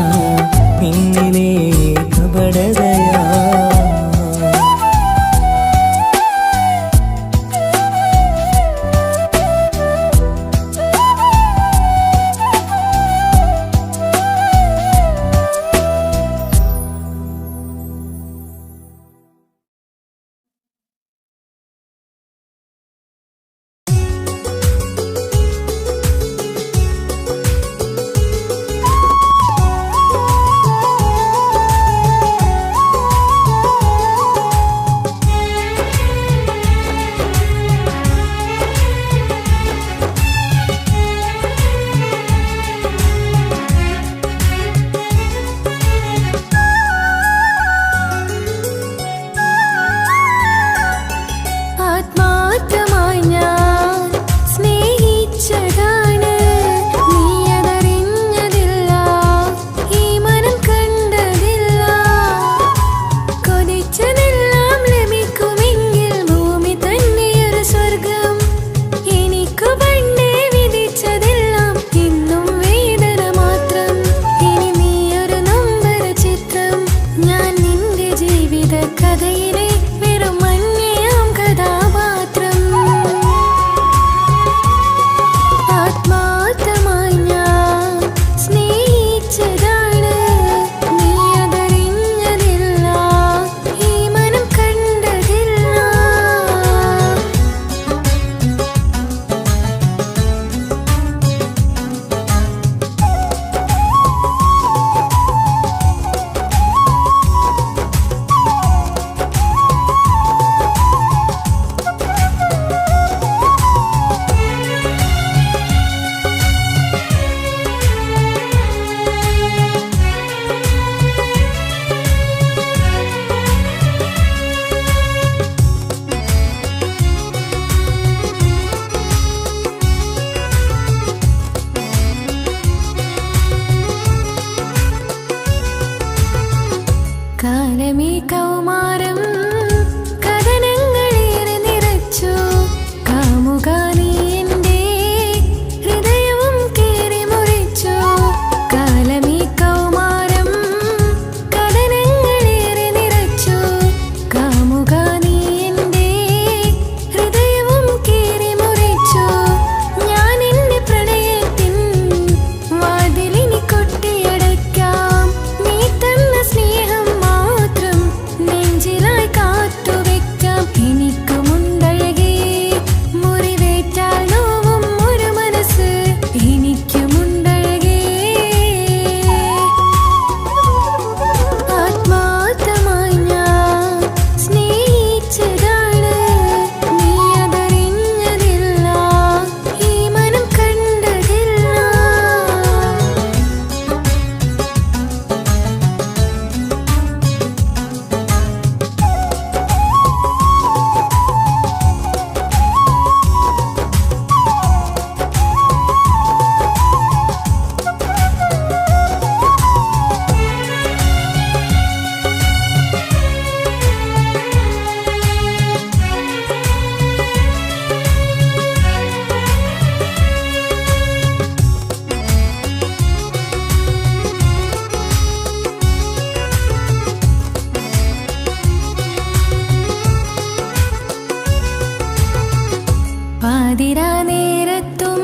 പാതിരാ നേരത്തും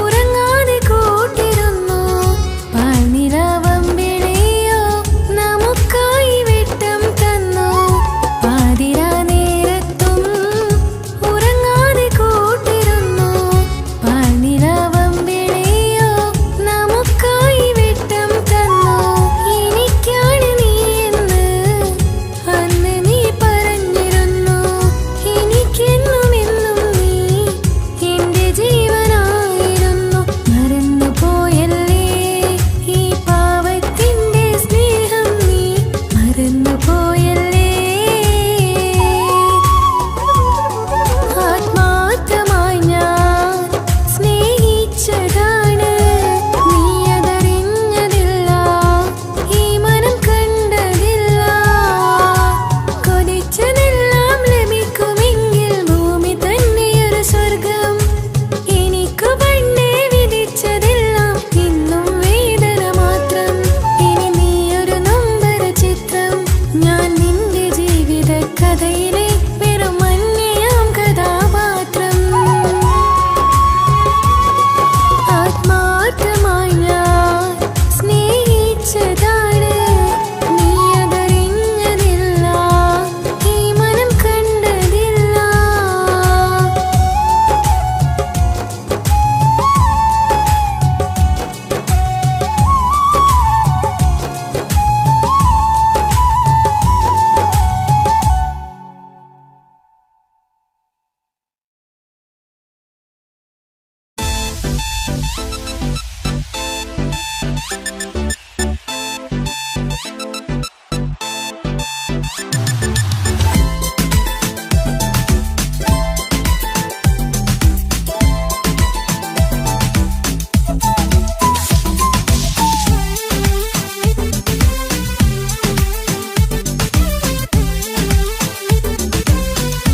ഉറങ്ങാതെ കൂട്ടിരുന്നു പാൽനിലാവം വിളിയോ നമുക്കായി വെട്ടം തന്നു പാതിരാ നേരത്തും ഉറങ്ങാതെ കൂട്ടിരുന്നു പാൽനിലാവം വിളിയോ നമുക്കായി വെട്ടം തന്നു എനിക്കാണ് നീ എന്ന് അന്ന് നീ പറഞ്ഞിരുന്നു എനിക്കെന്നും എന്നും നീ എന്റെ ജീവനായിരുന്നു മറന്നു പോയല്ലേ ഈ പാവത്തിന്റെ സ്നേഹം നീ മറന്നു പോയല്ലേ ആത്മാർത്ഥമായി ഞാൻ സ്നേഹിച്ചതാണ് നീ അതറിഞ്ഞതില്ല ഈ മനം കണ്ടതില്ല കൊതിച്ചതെല്ലാം ലഭിക്കുമെങ്കിൽ ഭൂമി തന്നെയൊരു സ്വർഗം എനിക്കു പണ്ടേ വിധിച്ചതെല്ലാം ഇന്നും വേദന മാത്രം ഇനി നീയൊരു നൊമ്പര ചിത്രം ഞാൻ നിന്റെ ജീവിത കഥയിലെ വെറും അന്യയാം കഥാപാത്രം ആത്മാർത്ഥമായി ഞാൻ സ്നേഹിച്ചതാണ് നീ അതറിഞ്ഞതില്ല ഈ മനം കണ്ടതില്ല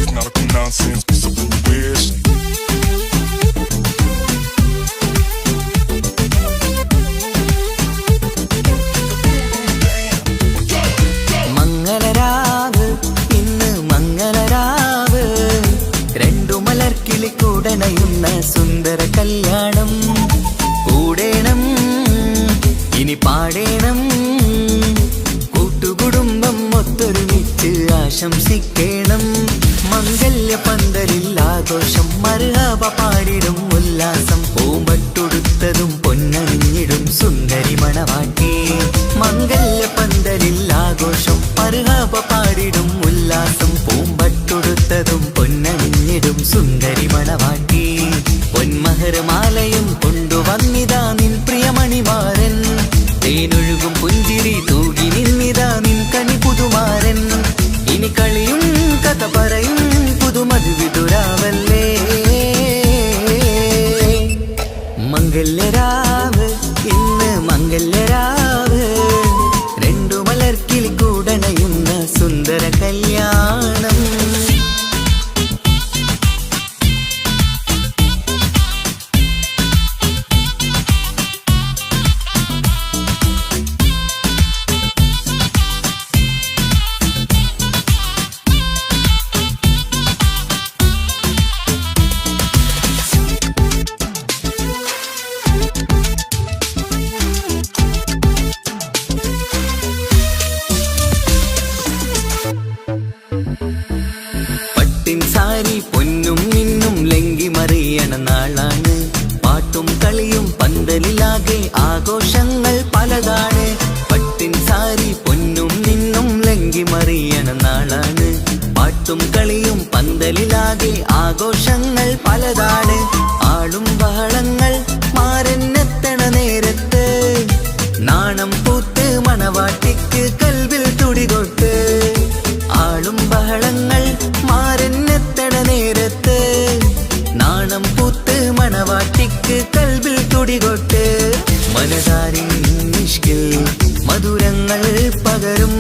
Nautical nonsense, something weird. മംഗളരാവ് ഇന്ന് മംഗളരാവ് രണ്ടു മലർക്കിളി കൂടണയുന്ന സുന്ദര കല്യാണം കൂടേണം ഇനി പാടേണം കൂട്ടുകുടുംബം ഒത്തൊരുമിച്ച് ആശംസിക്കണം മംഗല്യ പന്തലിൽ ആഘോഷം മർഹബ പാടിടും ഉല്ലാസം പൂമ്പട്ടുടുത്തതും പൊന്നണിഞ്ഞിടും സുന്ദരി മണവാട്ടി മംഗല്യ പന്തലിൽ ആഘോഷം മർഹബ പാടിടും ഉല്ലാസം പൂമ്പട്ടുടുത്തതും പൊന്നണിഞ്ഞിടും സുന്ദരി മണവാട്ടി പൊന്മഹർമാലയും കൊണ്ടുവന്നിതാ നിൻ പ്രിയമണിമാരൻ തേനൊഴുകും പുഞ്ചിരി തൂകി നിന്നിതാ നിൻ കണി പുതുമാരൻ ഇനി കളിയും കഥ പറയും പുതുമധുവിതുരാവല്ലേ മംഗല്യരാവ് ഇന്ന് മംഗല്യരാവ് രണ്ടു മലർക്കിളി കൂടണയുന്ന സുന്ദര കല്യാണം പട്ടിൻ സാരി പൊന്നും മിന്നും ലങ്കി മറിയണ നാളാണ് പാട്ടും കളിയും പന്തലിലാകെ ആഘോഷങ്ങൾ പലതാണ് പട്ടിൻ സാരി പൊന്നും മിന്നും ലങ്കി മറിയണ നാളാണ് പാട്ടും കളിയും പന്തലിലാകെ ആഘോഷങ്ങൾ പലതാണ് ആളും ബഹളങ്ങൾ മാരെന്നെത്തണ നേരത്ത് നാണം പൂത്ത് മണവാട്ടിക്ക് കൽവിൽ തുടികൊട്ട് ആളും ബഹളങ്ങൾ മാരെന്നെത്തണ നേരത്ത് നാണം പൂത്ത് മണവാട്ടിക്ക് കൽവിൽ തുടികൊട്ട് മനതാരിൻ നിഷ്കിൽ മധുരങ്ങൾ പകരും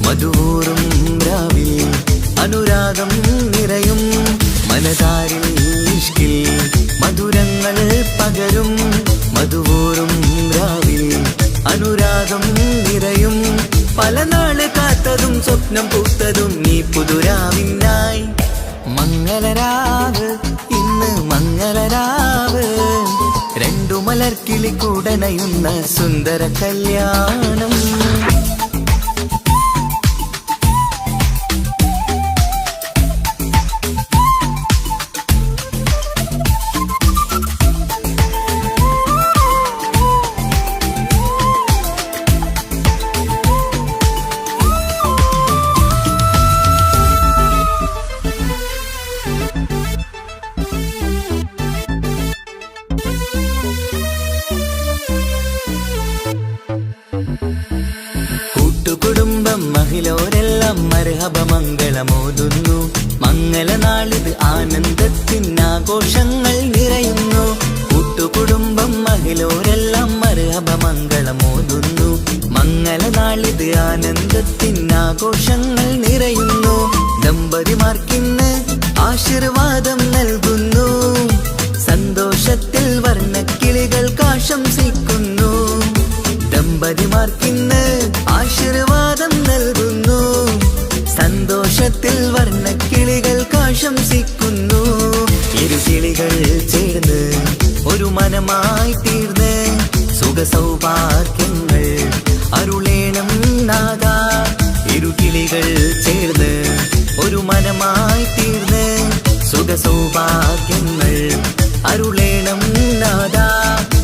മധുവൂറും രാവിൽ അനുരാഗം നിറയും മനതാരിൽ നിഷ്കിൽ മധുരങ്ങൾ പകരും മധുവൂറും രാവിൽ അനുരാഗം നിറയും പല നാള് കാത്തതും സ്വപ്നം പൂത്തതും നീ പുതുരാവിനായി മംഗളരാവ് ഇന്ന് മലർക്കിളി കൂടനയുന്ന സുന്ദര കല്യാണം. കൂട്ടുകുടുംബം മഹിളോരെല്ലാം മർഹബ മംഗളമോതുന്നു. മംഗളനാളിത് ആനന്ദത്തിനാഘോഷങ്ങൾ നിറയുന്നു. കൂട്ടുകുടുംബം മഹിളോരെല്ലാം മർഹബ മംഗളമോതുന്നു. മംഗളനാളിത് ആനന്ദത്തിനാഘോഷങ്ങൾ നിറയുന്നു. ദമ്പതിമാർക്കിന്ന് ആശീർവാദം നൽകുന്നു. സന്തോഷത്തിൽ വർണ്ണക്കിളികൾ ആശംസിക്കുന്നു. ദമ്പതിമാർക്കിന്ന് ആശീർവാദം നൽകുന്നു. സന്തോഷത്തിൽ വർണ്ണക്കിളികൾ ആശംസിക്കുന്നു. ഇരുകിളികൾ ചേർന്ന് ഒരു മനമായി തീർന്ന് സുഖസൗഭാഗ്യങ്ങൾ അരുളേണം നാഥ. ഇരുകിളികൾ ചേർന്ന് ഒരു മനമായി തീർന്ന് സുഖസൗഭാഗ്യങ്ങൾ അരുളേണം നാഥ.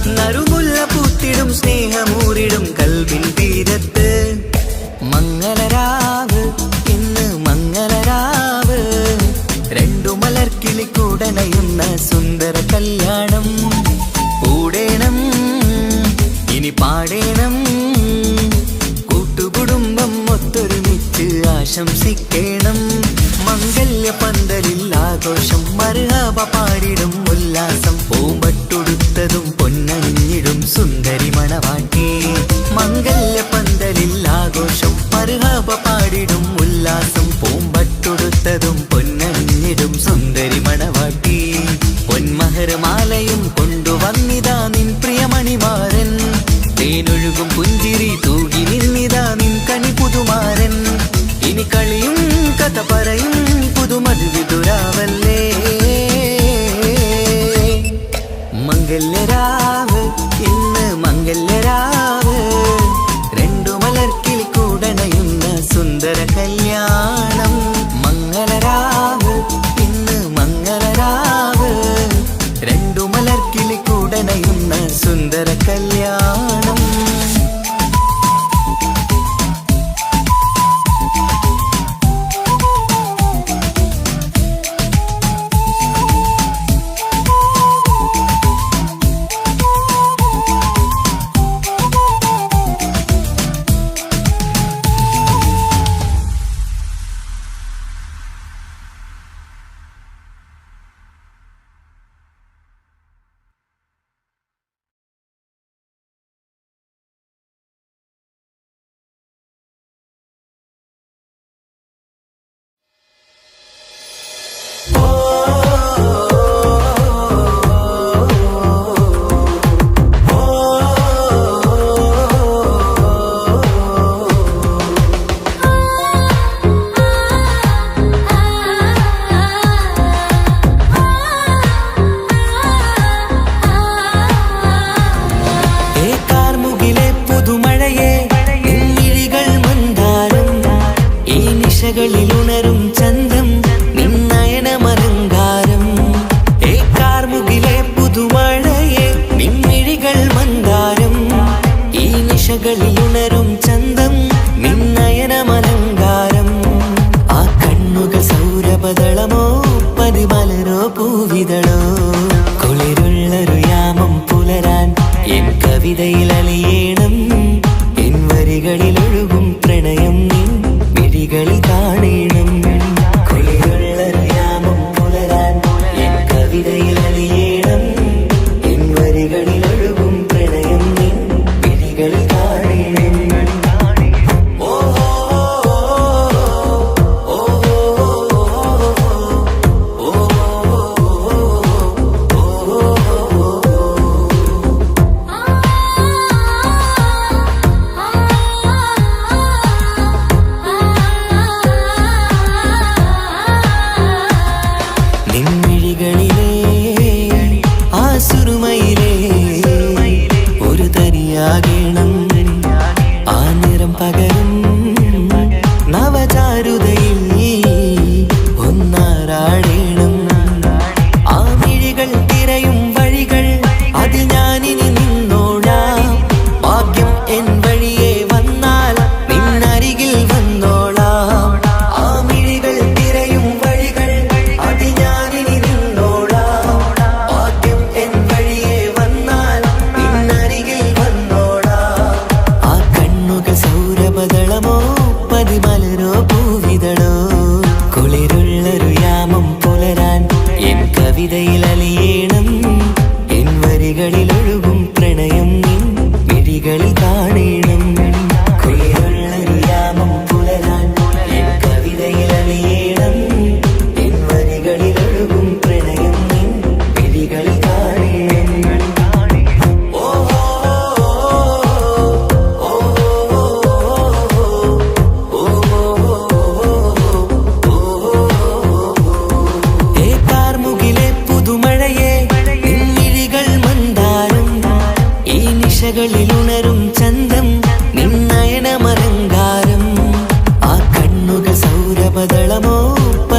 നറുമുല്ല പൂത്തിടും സ്നേഹമൂരിടും കൽവിൻ തീരത്ത് മംഗളരാവ് ഇന്ന് മംഗളരാവ്. രണ്ടു മലർക്കിളി കൂടനയുന്ന സുന്ദര കല്യാണം. കൂടേണം ഇനി പാടേണം. കൂട്ടുകുടുംബം ഒത്തൊരുമിച്ച് ആശംസിക്കണം. മംഗല്യ പന്തലിൽ ആഘോഷം മർഹബ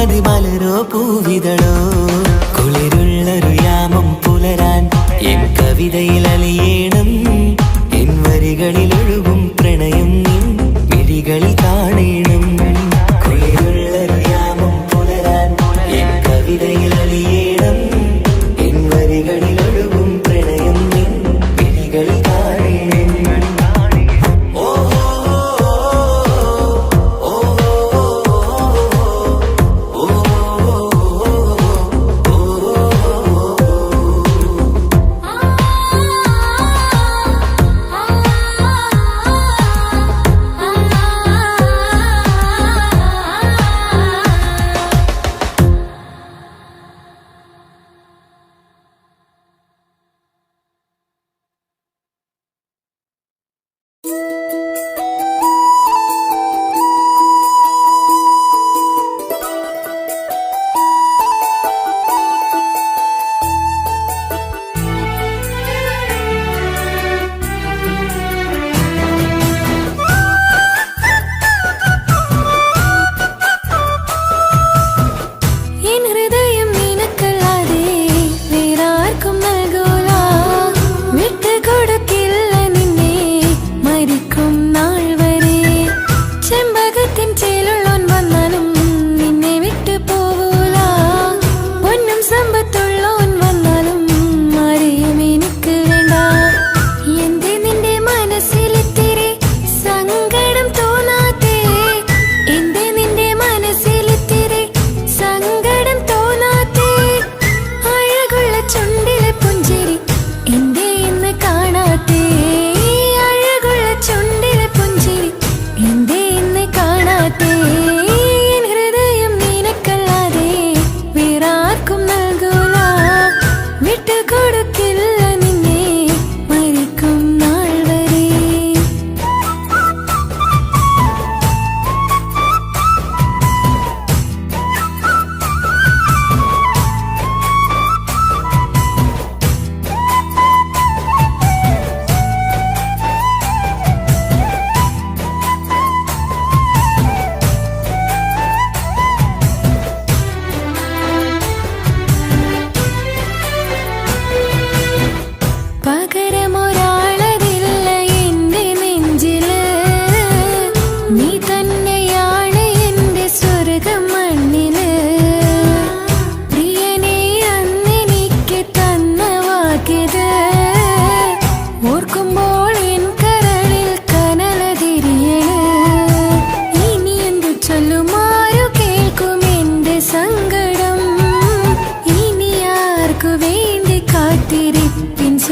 അത് മലരോ പൂവിതളോ കുളിരുള്ളൊരു യാമം പുലരാൻ എൻ കവിതയിൽ അലിയേണം എൻ വരികളിൽ ഒഴുകും പ്രണയം നിൻ മിഴികളിൽ കാണണം കുളിരുള്ളൊരു യാമം പുലരാൻ എൻ കവിതയിൽ അലിയേണം എൻ വരികളിൽ ഒഴുകും പ്രണയം നിൻ മിഴികളിൽ കാണണം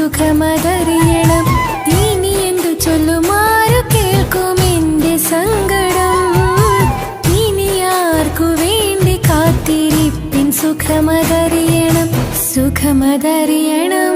സുഖമതറിയണം ഇനി എന്തു ചൊല്ലുമാരു കേൾക്കും എന്റെ സങ്കടം ഇനി ആർക്കു വേണ്ടി കാത്തിരിപ്പിൻ സുഖമതറിയണം സുഖമതറിയണം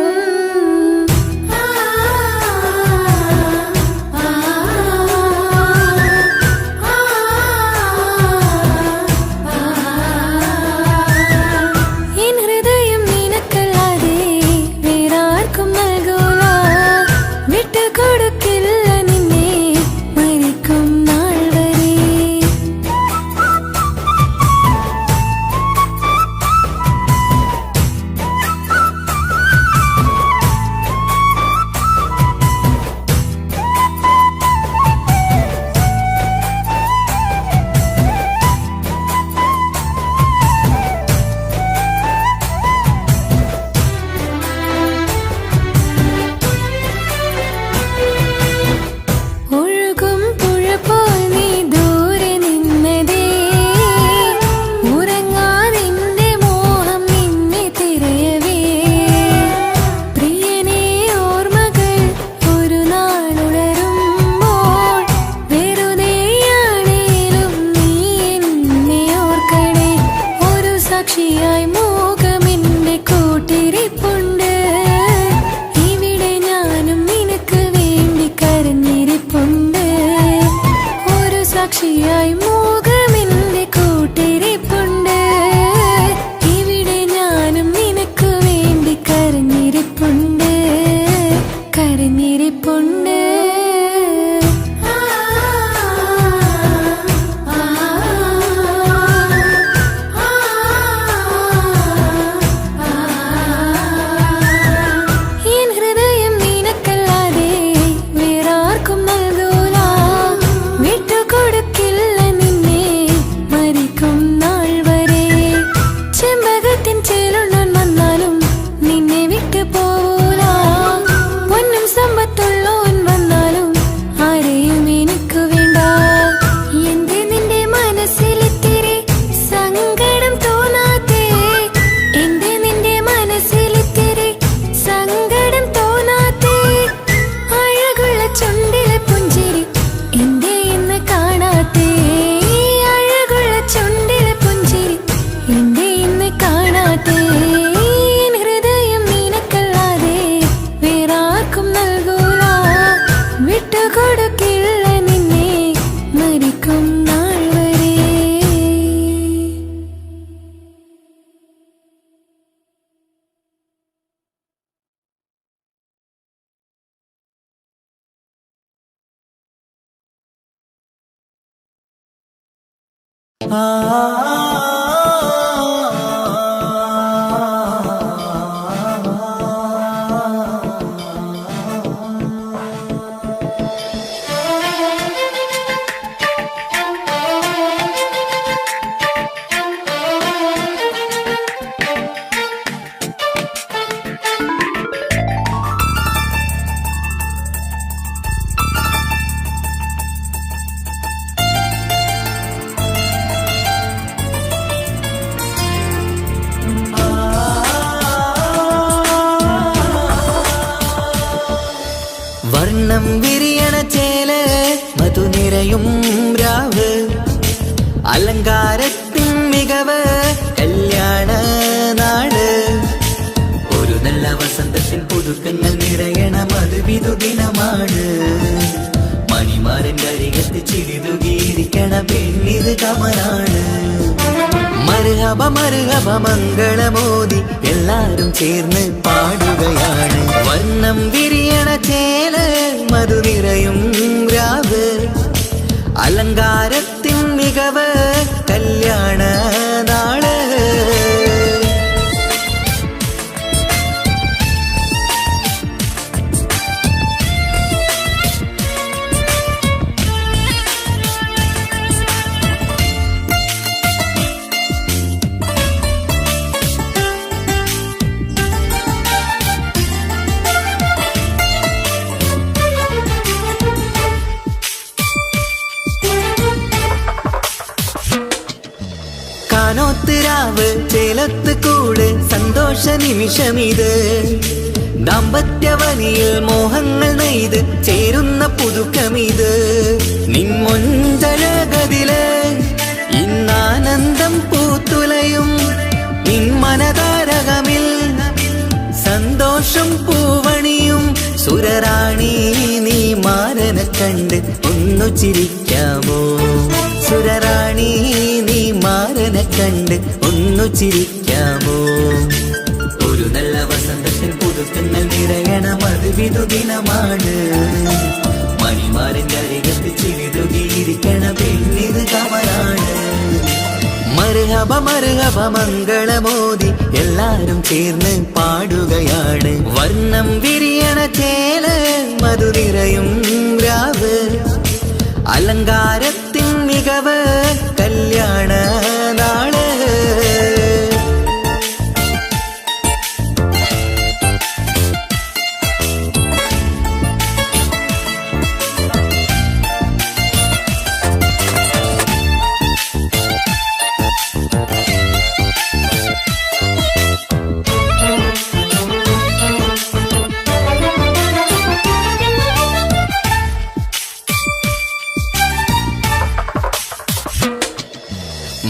വർണ്ണം വിരിയണ ചേല മധുനിരയും രാവ് അലങ്കാരത്തിൻ മികവ് കല്യാണ നാട് ഒരു നല്ല വസന്തത്തിൽ പുതുക്കങ്ങൾ നിറയണ മധുവിധു ദിനമാണ് മണിമാരൻ അരികത്ത് ചിരിതുകീരിക്കണ പെണ്ണിത് കമലാണ് മർഹബ മർഹബ മംഗളമോദി എല്ലാരും ചേർന്ന് പാടുകയാണ് വർണ്ണം വിരിയണ ചേല മധുനിരയും രാവ് അലങ്കാരത്തിൻ മികവ് കല്യാണ നാള് കാനോത്തിരാവ് ചേലത്ത് കൂട് സന്തോഷ നിമിഷമിത് ദാമ്പത്യവനിയിൽ മോഹങ്ങൾ നെയ്ത് ചേരുന്ന പുതുക്കമിത് നിൻമൊഞ്ചഴകതില് ഇന്നാനന്ദം പൂത്തുലയും നിൻ മനതാരകമിൽ സന്തോഷം പൂവണിയും സുരറാണി നീ മാരനെ കണ്ട് ഒന്നു ചിരിക്കാമോ സുരറാണി നീ മാരനെ കണ്ട് ഒന്നു ചിരിക്കാമോ ഒരു നല്ല വസന്തത്തിൽ പുതുക്കങ്ങൾ നിറയണ മധുവിധു ദിനമാണ് മണിമാരന്റെ അരികത്ത് ചിരിതുകീരിക്കണ പെണ്ണിത് കമലാണ് മർഹബ മർഹബ മംഗളമോദി എല്ലാരും ചേർന്ന് പാടുകയാണ് വർണ്ണം വിരിയണ ചേല മധുനിരയും രാവ് അലങ്കാരത്തിൻ മികവ് കല്യാണ നാള്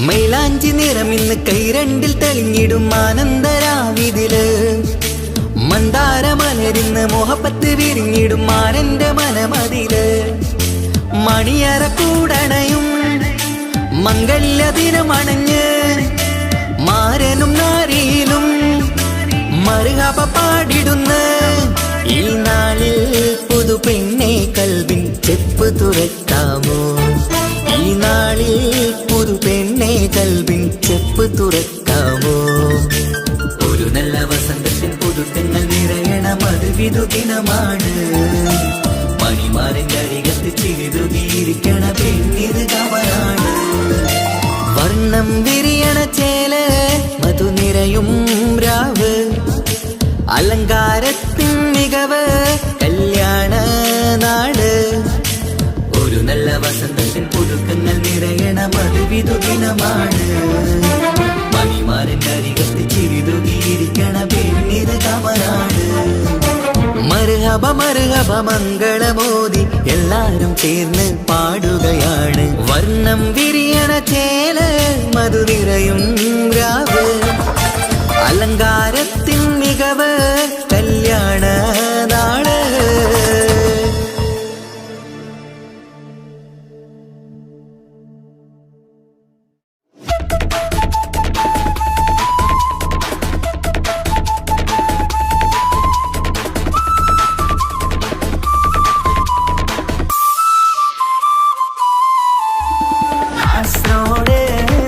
മൈലാഞ്ചി നിറമിന്ന് കൈരണ്ടിൽ തെളിഞ്ഞിടും ആനന്ദരാവിതില് മന്ദാരമലരിന്ന് മോഹപ്പത്ത് വിരിഞ്ഞിടും മാനന്റെ മനമതില് മണിയറ കൂടണയും മംഗല്യ ദിനമണഞ്ഞ് മാരനും നാരിയിലും മർഹബ പാടിടുന്ന ഈ നാളിൽ പുതു പെണ്ണെ കൽവിൻ ചെപ്പ് തുറക്കാമോ ഈ നാളിൽ പുതു പെണ്ണെ കൽവിൻ ചെപ്പ് തുറക്കാമോ ഒരു നല്ല വസന്തത്തിൽ പുതുക്കങ്ങൾ നിറയണ മധുവിധു ദിനമാണ് മണിമാരന്റെ അരികത്ത് ചിരിതുകീരിക്കണ പെണ്ണിത് കമലാണ് വർണ്ണം വിരിയണ ചേല മധുനിരയും രാവ് അലങ്കാരത്തിൻ മികവ് കല്യാണ നാട് ഒരു നല്ല വസന്തത്തിൽ പുതുക്കങ്ങൾ നിറയണ മധുവിധു ദിനമാണ് മണിമാരന്റെ അരികത്ത് ചിരിതുകീരിക്കണ പെണ്ണിത് കമലാണ് മർഹബ മർഹബ മംഗളമോദി എല്ലാരും ചേർന്ന് പാടുകയാണ് വർണ്ണം വിരിയണ ചേല മധുനിരയും രാവ് അലങ്കാരത്തിൻ മികവ് കല്യാണ നാള് കാസർഗോഡ്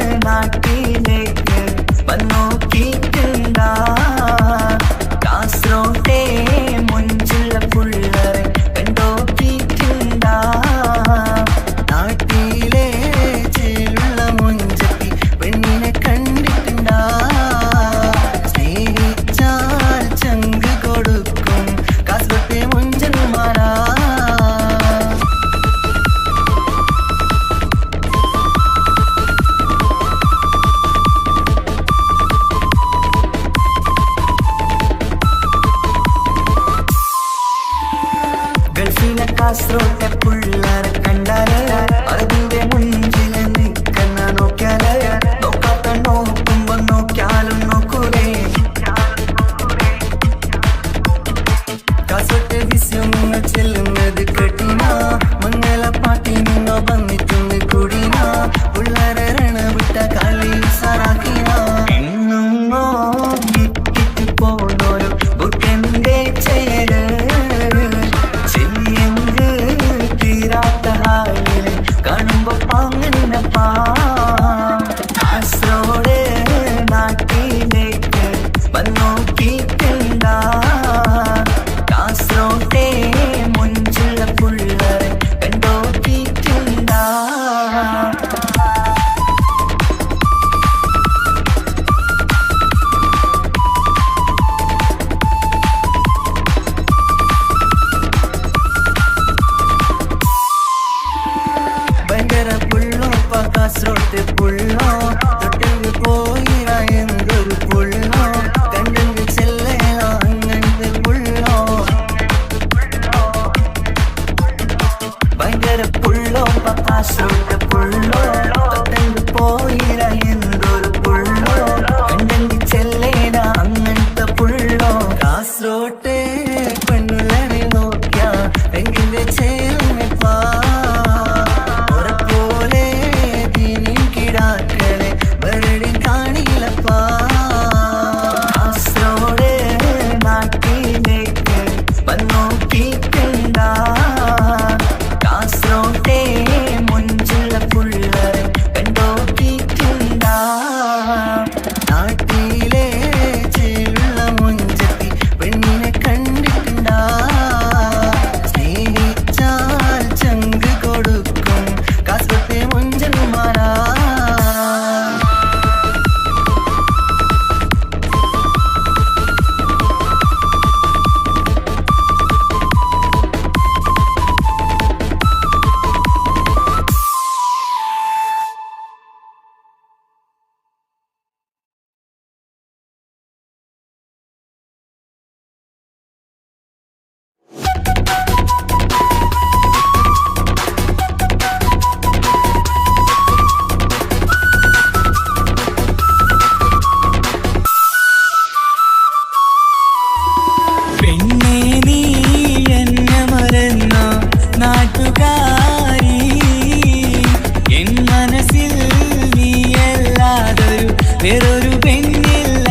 വേറൊരു പെണ്ണില്ല.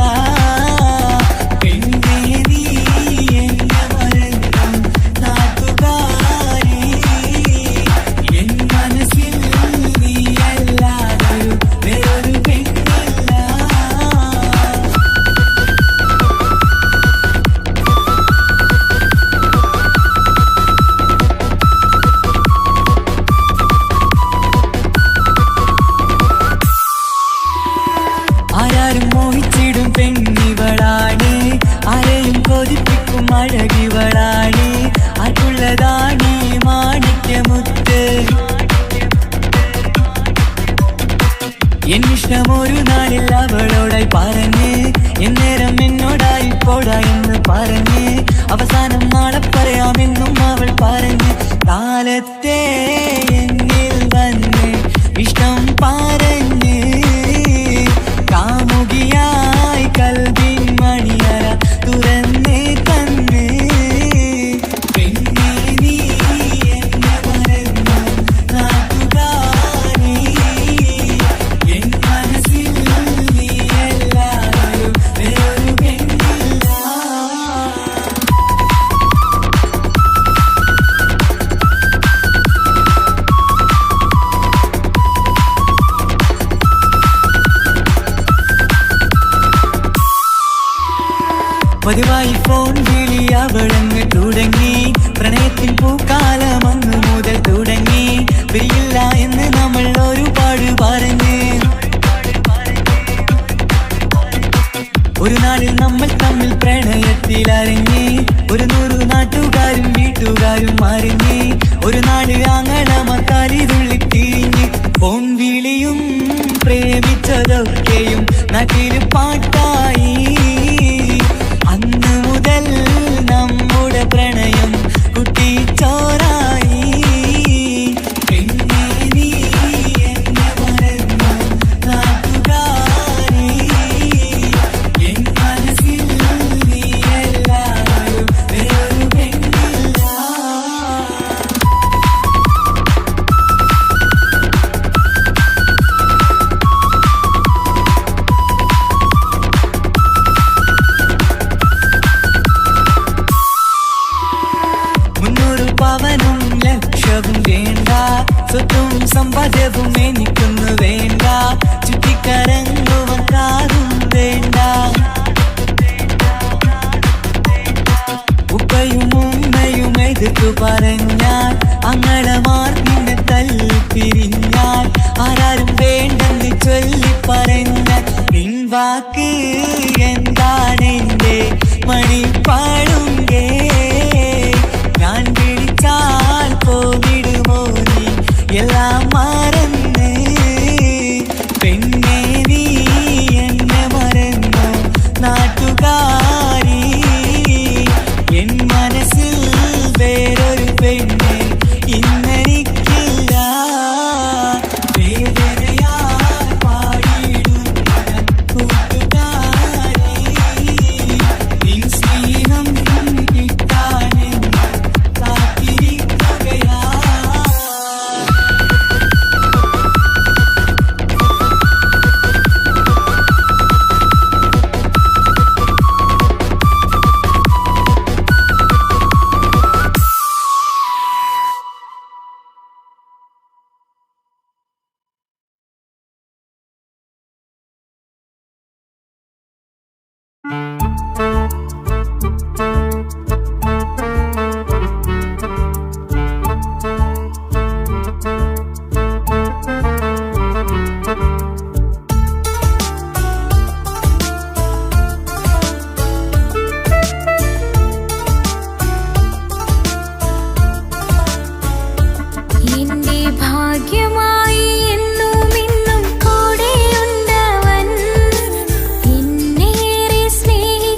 പെണ്ണേ നീ എന്നെ മറന്നു നാട്ടുകാരി, എൻ മനസ്സിൽ നീയല്ലാതൊരു വേറൊരു പെണ്ണില്ല. ആരാരും മോഹിച്ചിടും പെണ്ണിവളാണ്, ആരെയും കൊതിപ്പിക്കും അഴകിവളാണ്. ആർക്കുള്ളതാണ് മാണിക്യമുത്ത്, എന്നിഷ്ടം ഒരു നാളിൽ അവളോടായി പറഞ്ഞ്, എന്നേരം എന്നോടായി പോടാ എന്ന് പറഞ്ഞ്, അവസാനം നാളെ പറയാമെന്നും അവൾ പറഞ്ഞ്, കാലത്തെ എന്നിൽ വന്ന് ഇഷ്ടം പറഞ്ഞ്, കാമുകിയായി കൽവിൻ മണിയറ തുറന്ന് തന്ന്. പെണ്ണേ നീ എന്നെ മറന്നു നാട്ടുകാരി, എൻ മനസ്സിൽ നീയല്ലാതൊരു വേറൊരു പെണ്ണില്ല. പതിവായി ഫോൺ വിളി അവളങ്ങ് തുടങ്ങി, പ്രണയത്തിൻ പൂക്കാലം അന്ന് മുതൽ തുടങ്ങി. പിരിയില്ല എന്ന് നമ്മൾ ഒരുപാട് പറഞ്ഞ്, ഒരു നാളിൽ നമ്മൾ തമ്മിൽ പ്രണയത്തിലറിഞ്ഞ്, 100 നാട്ടുകാരും വീട്ടുകാരും അറിഞ്ഞ്, ഒരു നാട് ആങ്ങളമക്കാലിതുള്ളി തിരിഞ്ഞ്. ഫോൺ വിളിയും പ്രേമിച്ചതൊക്കെയും നാട്ടിൽ പാട്ടായി. അന്ന് മുതൽ നമ്മുടെ പ്രണയം കുട്ടിച്ചോറായി. പെണ്ണേ നീ എന്നെ മറന്നു നാട്ടുകാരി, എൻ മനസ്സിൽ നീയല്ലാതൊരു വേറൊരു പെണ്ണില്ല. പവനും ലക്ഷവും വേണ്ട, സ്വത്തും സമ്പാദ്യവും എനിക്കൊന്നു വേണ്ട, ചുറ്റിക്കറങ്ങുവാൻ കാറും വേണ്ട. ഉപ്പയും ഉമ്മയും എതിർത്തു പറഞ്ഞാൽ, അങ്ങളമാർ നിന്നെ തല്ലിപ്പിരിഞ്ഞാൽ, ആരാരും വേണ്ടെന്ന് ചൊല്ലി പറഞ്ഞാൽ, നിൻ വാക്ക് എന്താണെന്റെ മണിപ്പാടുങ്കേ. ഞാൻ വിളിച്ചാൽ പോവിടുമോ നീ എല്ലാം മറന്ന്. പെണ്ണേ നീ എന്നെ മറന്നു നാട്ടുകാരി, എൻ മനസ്സിൽ വേറൊരു പെണ്ണ് ഇന്നെനിക്കില്ല. വേദനയാൽ പാടിയിടുന്ന കൂട്ടുകാരി, നിൻ സ്നേഹം കിട്ടാനെന്ന് കാത്തിരിക്കുകയാ. എന്നും ഇന്നും കൂടെയുണ്ടവൻ, എന്നേറെ സ്നേഹി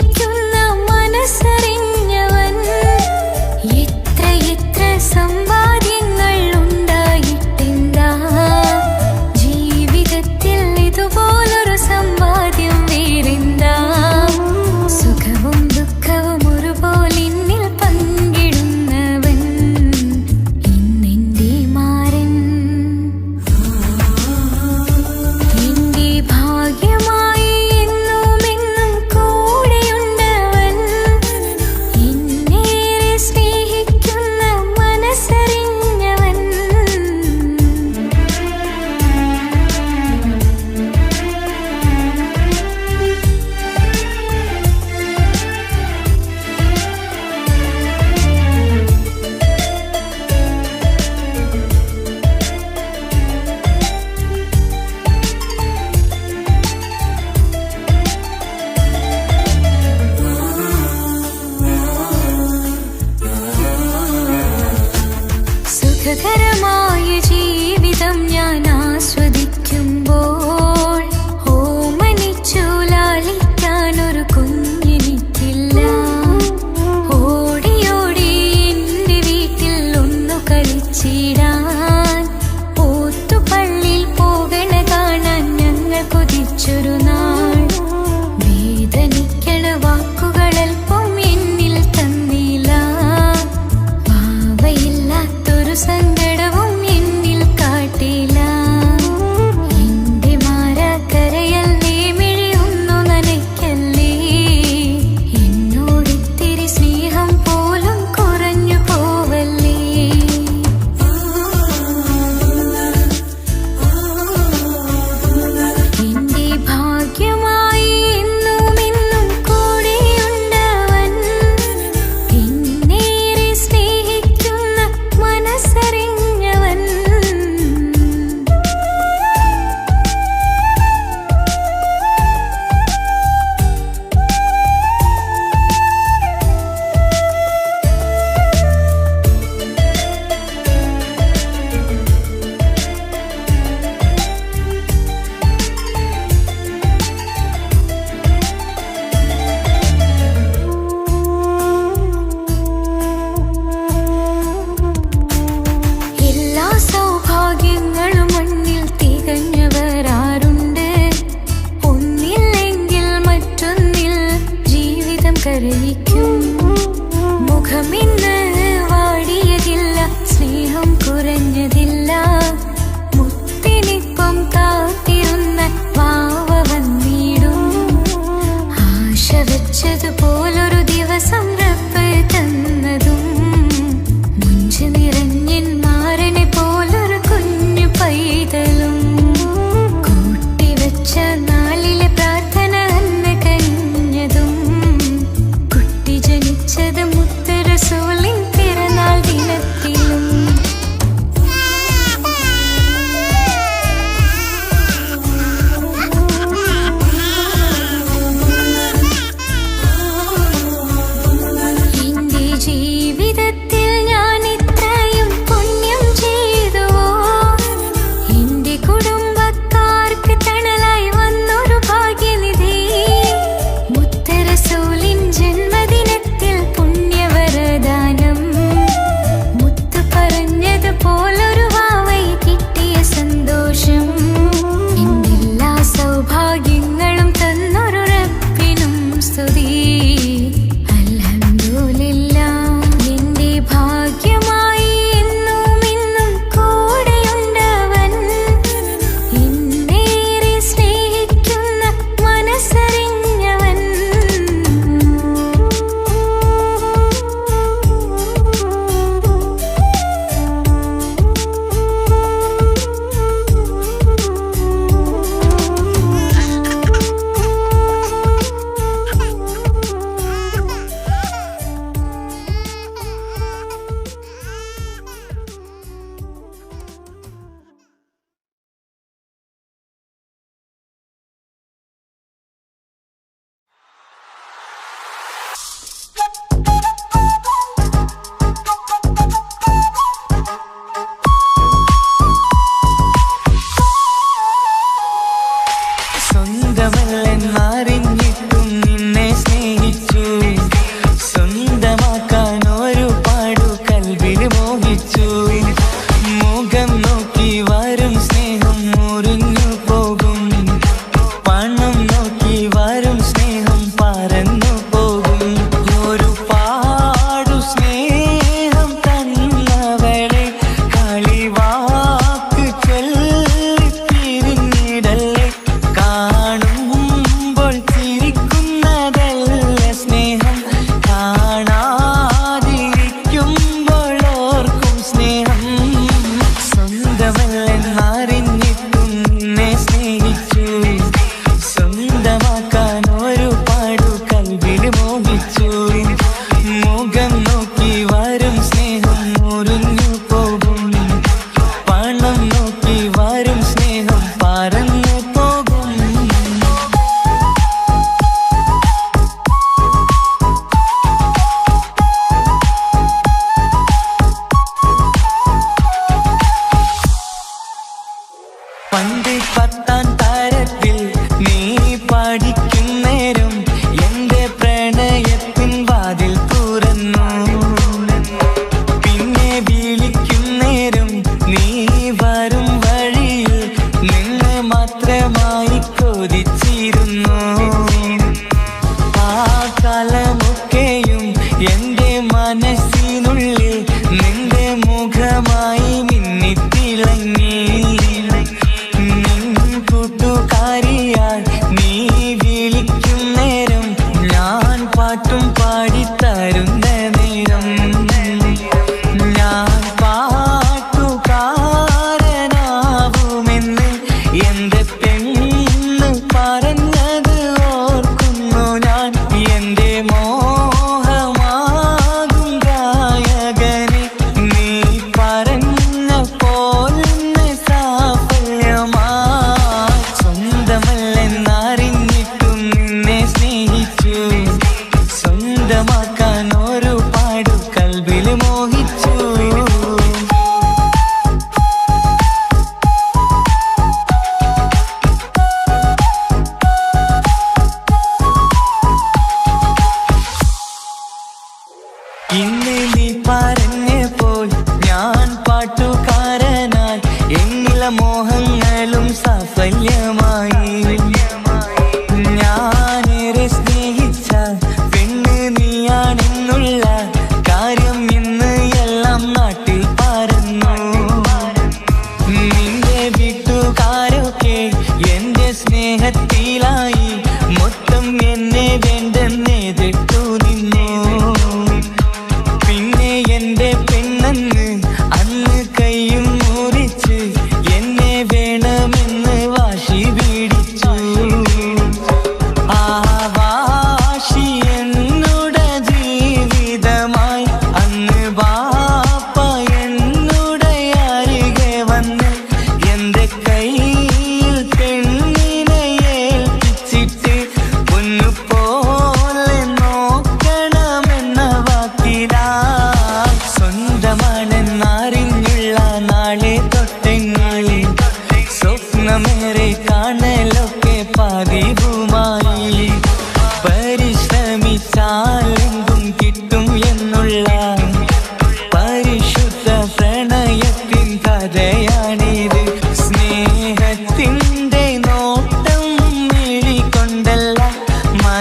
വെച്ചതുപോലൊരു ദിവസം റബ്ബ് തന്നതും മുഞ്ചു നിറഞ്ഞൻ മാരനെ പോലൊരു കുഞ്ഞു പൈതലും കൂട്ടിവെച്ച നാളിലെ പ്രാർത്ഥന അന്ന് കഴിഞ്ഞതും കുട്ടി ജനിച്ചത് മുത്ത് റസൂലിൻ പിറന്നാൾ ദിനത്തിലും ജീവിതത്തിൽ ഞാൻ ഇത്രയും പുണ്യം ചെയ്തുവോ എന്റെ കുടുംബക്കാർക്ക് തണലായി വന്നൊരു ഭാഗ്യനിധി മുത്ത് റസൂലിൻ ജന്മദിനത്തിൽ പുണ്യവരദാനം മുത്ത് പറഞ്ഞതുപോലൊരു വാവൈ കിട്ടിയ സന്തോഷം എന്റെ എല്ലാ സൗഭാഗ്യങ്ങളും തന്നൊരു റബ്ബിനും സ്തുതി ഭാഗ്യമായി എന്നും ഇന്നും കൂടെയുണ്ടവൻ എന്നേറെ സ്നേഹിക്കുന്ന മനസ്സറിഞ്ഞവൻ സ്വന്തമല്ലെന്നറിഞ്ഞിട്ടും നിന്നെ സ്നേഹിച്ചു സ്വന്തമാക്കാൻ ഒരുപാടു കൽവിൽ മോഹിച്ചു മുഖം നോക്കി വരും സ്നേഹം മുറിഞ്ഞു പോകും പണം നോക്കി വരും സ്നേഹം പറന്നു പോകും ഒരുപാടു സ്നേഹം തന്നവളെ കളിവാക്ക് ചൊല്ലി പിരിഞ്ഞിടല്ലേ കാണുമ്പോൾ ചിരിക്കുന്നതല്ല സ്നേഹം കാണാതിരിക്കുമ്പോൾ ഓർക്കും സ്നേഹം സ്വന്തമല്ലെന്നറിഞ്ഞിട്ടും നിന്നെ സ്നേഹിച്ചു സ്വന്തമാക്കാൻ ഒരുപാടു കൽവിൽ മോഹിച്ചു മുഖം നോക്കി വരും സ്നേഹം മുറിഞ്ഞു പോകും പണം നോക്കി വരും സ്നേഹം പറന്നു പോകും പണ്ട് 10ാം തരത്തിൽ നീ പഠിക്കുന്നേരം എന്റെ പ്രണയത്തിൻ വാതിൽ തുറന്നു പിന്നെ വിളിക്കുന്നേരം നീ വരും വഴിയിൽ നിന്നെ മാത്രമായി കൊതിച്ചിരുന്നു ആ കാലമൊക്കെയും എന്റെ മനസ്സിനുള്ളിൽ നിന്റെ മുഖമായി മിന്നിത്തിളങ്ങി കൂട്ടുകാരിയാൽ നീ വിളിക്കുന്നേരം ഞാൻ പാട്ടും പാടിത്തരുന്ന നേരം ഞാൻ പാട്ടുകാരനാവുമെന്ന് എന്റെ പെണ്ണ് പറഞ്ഞത് ഓർക്കുന്നു ഞാൻ എന്റെ മോഹമാകും ഗായകനെ നീ പറഞ്ഞ പോലെ സാഫല്യമാ സ്വന്തമല്ലെന്നറിഞ്ഞിട്ടും നിന്നെ സ്നേഹിച്ചു സ്വന്തം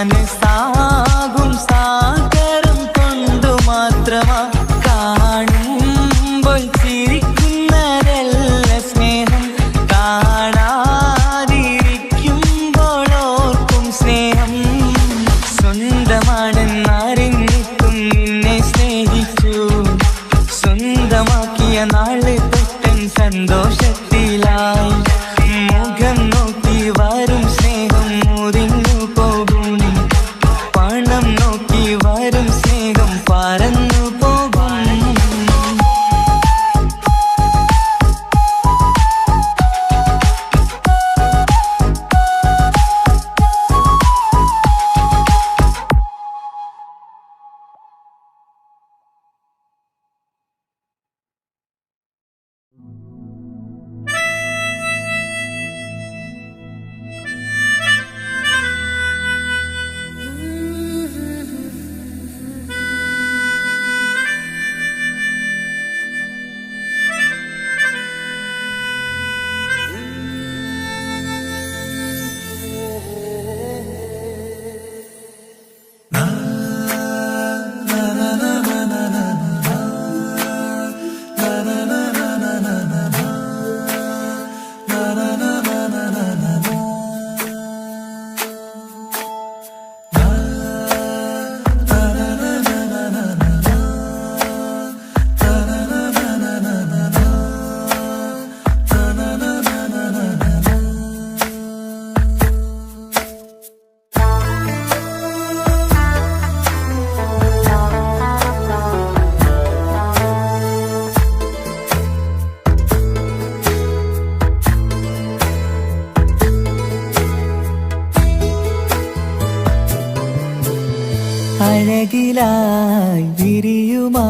മനസ്സാകും സാഗരം കൊണ്ടു മാത്രമാ കാണുമ്പോൾ ചിരിക്കുന്നതല്ല സ്നേഹം കാണാതിരിക്കുമ്പോൾ ഓർക്കും സ്നേഹം സ്വന്തമാണെന്നറിഞ്ഞിട്ടും നിന്നെ സ്നേഹിച്ചു സ്വന്തമാക്കിയ നാള് തൊട്ടൻ സന്തോഷത്തിലായി മുഖം നോക്കി വരും സ്നേഹം മുറിഞ്ഞു പോകും പണം നോക്കി വരും സ്നേഹം പറന്നു പോകും അഴകിലായി വിരിയുമാ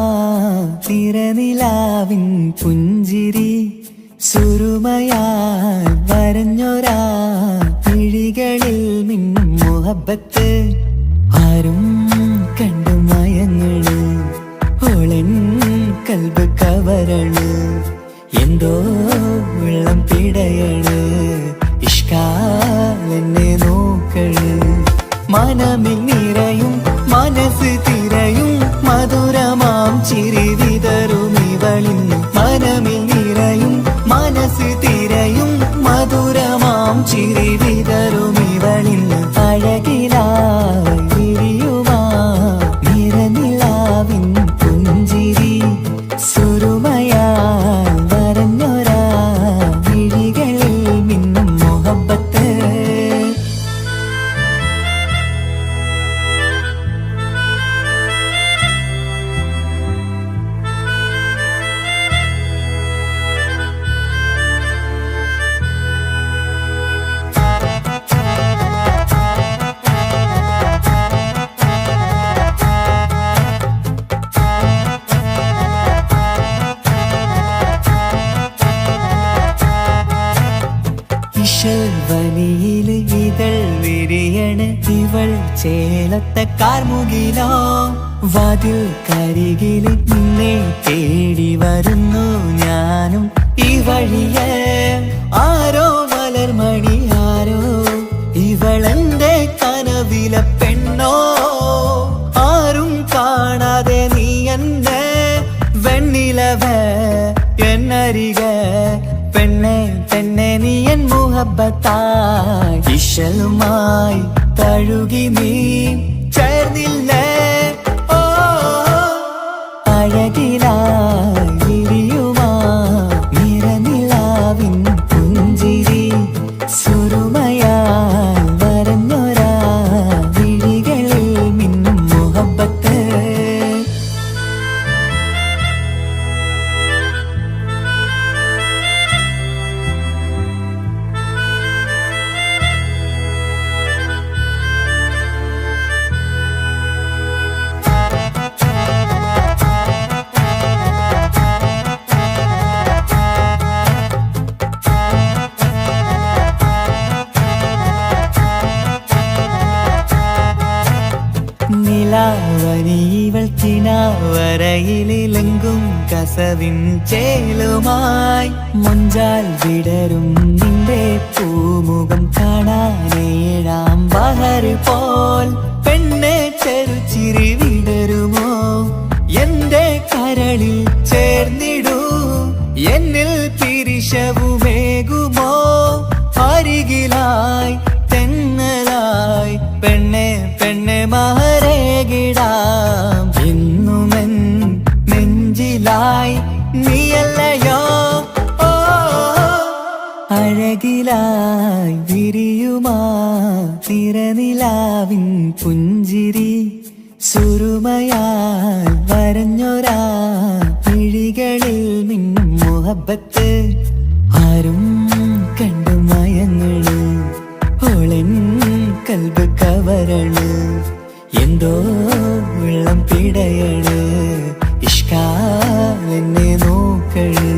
തിരനിലാവിൻ പുഞ്ചിരി സുരുമയായി വരഞ്ഞൊരാ വിഴികളിൽ മിന്നും മുഹബത്ത് ആരും കണ്ടു മയങ്ങള് ഓളൻ കൽബ് കവരണ് എന്തോ വെള്ളം പിടയണ് ഇഷ്കാലെന്നെ നോക്കള് മനമിൽ നിറയും മനസ്സ് തിരയും മധുരമാം ചിരി വിതറും ഇവളിന്ന് മനമിൽ നിറയും മനസ്സ് തിരയും മധുരമാം ചിരി വിതറും ഇവളിന്ന് അഴകിലായി വിരിയുമാ നിറനിലാവിൻ പുഞ്ചിരി സുരുമയാൽ വരഞ്ഞൊരാ വിഴികളിൽ മിന്നും മുഹബത്ത് വനിയില് ഇതൾ വിരിയണ് ഇവൾ ചേലത്തെ കാർമുകിലോ വാതിൽ കരികില് നിന്നെ തേടി വരുന്നു ഞാനും ഈ വഴിയെ ആരോ മലർമണി ആരോ ഇവളെന്റെ കനവിലെ പെണ്ണോ ആരും കാണാതെ നീ എന്നെ വെണ്ണിലവ എന്നരിക പെണ്ണെ പെണ്ണെ നീ എൻ മുഹബത്തായി ഇശലുമായി തഴുകി നീ ചേർന്നില്ലേ ഓ അഴകിലായി വിരിയുമാ നിറനിലാവിൻ പുഞ്ചിരി സുരുമയാൽ വരഞ്ഞൊരാ വിഴികളിൽ മിന്നും മുഹബത്ത് നിലാവനിവൾ കിനാവരയിലെങ്കും കസവിൻ ചേലുമായി മൊഞ്ചാൽ വിടരും നിന്റെ പൂമുഖം കാണാനേഴാം ബഹർ പോൽ പെണ്ണെ ചെറുചിരി വിടരുമോ എന്റെ കരളിൽ ചേർന്നിടൂ എന്നിൽ പിരിശവുമേകുമോ അരികിലായി തെന്നലായി പെണ്ണെ പെണ്ണെ മഹരേകിടാം എന്നുമെൻ നെഞ്ചിലായി നീയല്ലയോ ഓ അഴകിലായി വിരിയുമാ തിരനിലാവിൻ പുഞ്ചിരി സുരുമയാൽ വരഞ്ഞൊരാ വിഴികളിൽ മിന്നും മുഹബത്ത് ആരും കണ്ടു മയങ്ങള് ഓളൻ കൽബ് കവരണ് എന്തോ വെള്ളം പിടയണ് ഇഷ്കാലെന്നെ നോക്കള്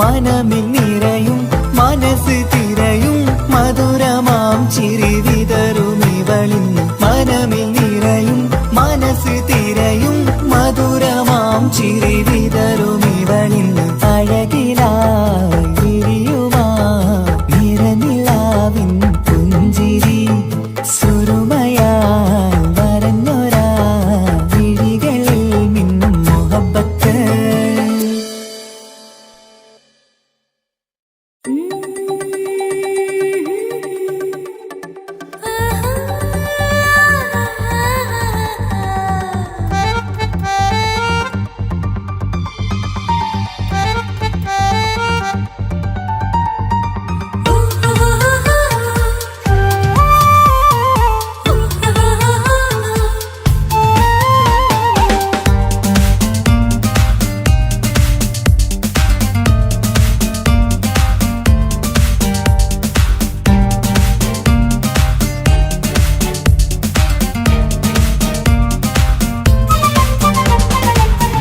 മനമിൽ നിറയും മനസ്സ് തിരയും മധുരമാം ചിരി വിതറും ഇവളിൻ മനമിൽ നിറയും മനസ്സ് തിരയും മധുരമാം ചിരി വിതറും ഇവളിൻ അഴകിലായി വിരിയുമാ നിറനിലാവിൻ പുഞ്ചിരി സുരുമയാൽ വരഞ്ഞൊരാ വിഴികളിൽ മിന്നും മുഹബത്ത്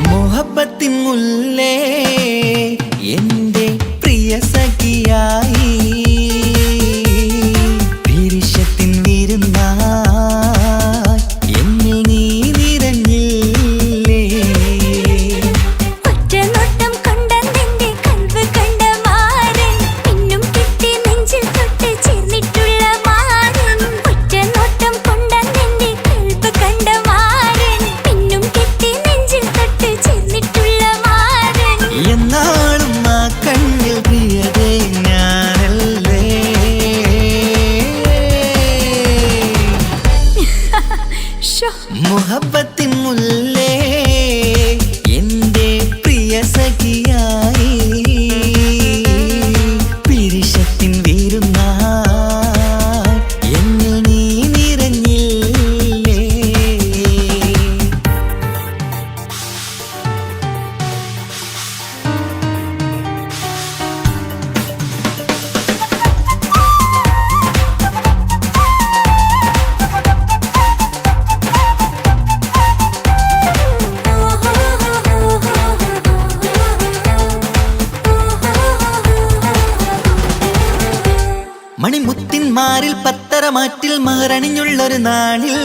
മുഹബത്തിൻ മുല്ലേ എന്റെ പ്രിയ സഖിയായി പിരിശത്തിൻ വിരുന്നായി എന്നിൽ നീ നിറഞ്ഞില്ലേ ഒറ്റ നോട്ടം കൊണ്ടെന്റെ കൽബ് കണ്ട മാരൻ പിന്നും കിട്ടി നെഞ്ചിൽ തൊട്ട് ചേർന്നിട്ടുള്ള മാരൻ ഒറ്റ നോട്ടം കൊണ്ടെന്റെ കൽബ് കണ്ട മാരൻ പിന്നും കിട്ടി നെഞ്ചിൽ തൊട്ട് ചേർന്നിട്ടുള്ള മാരൻ എന്നാളും ആ കണ്ണിൽ പ്രിയതേ ഞാനല്ലേ ഷോ മുഹബത്തിൻ മുല്ലേ എന്റെ പ്രിയ സഖിയായി പിരിശത്തിൻ വിരുന്നായി എന്നിൽ നീ നിറഞ്ഞില്ലേ മണിമുത്തിന്മാരിൽ പത്തരമാറ്റിൽ മഹറണിഞ്ഞുള്ളൊരു നാളിൽ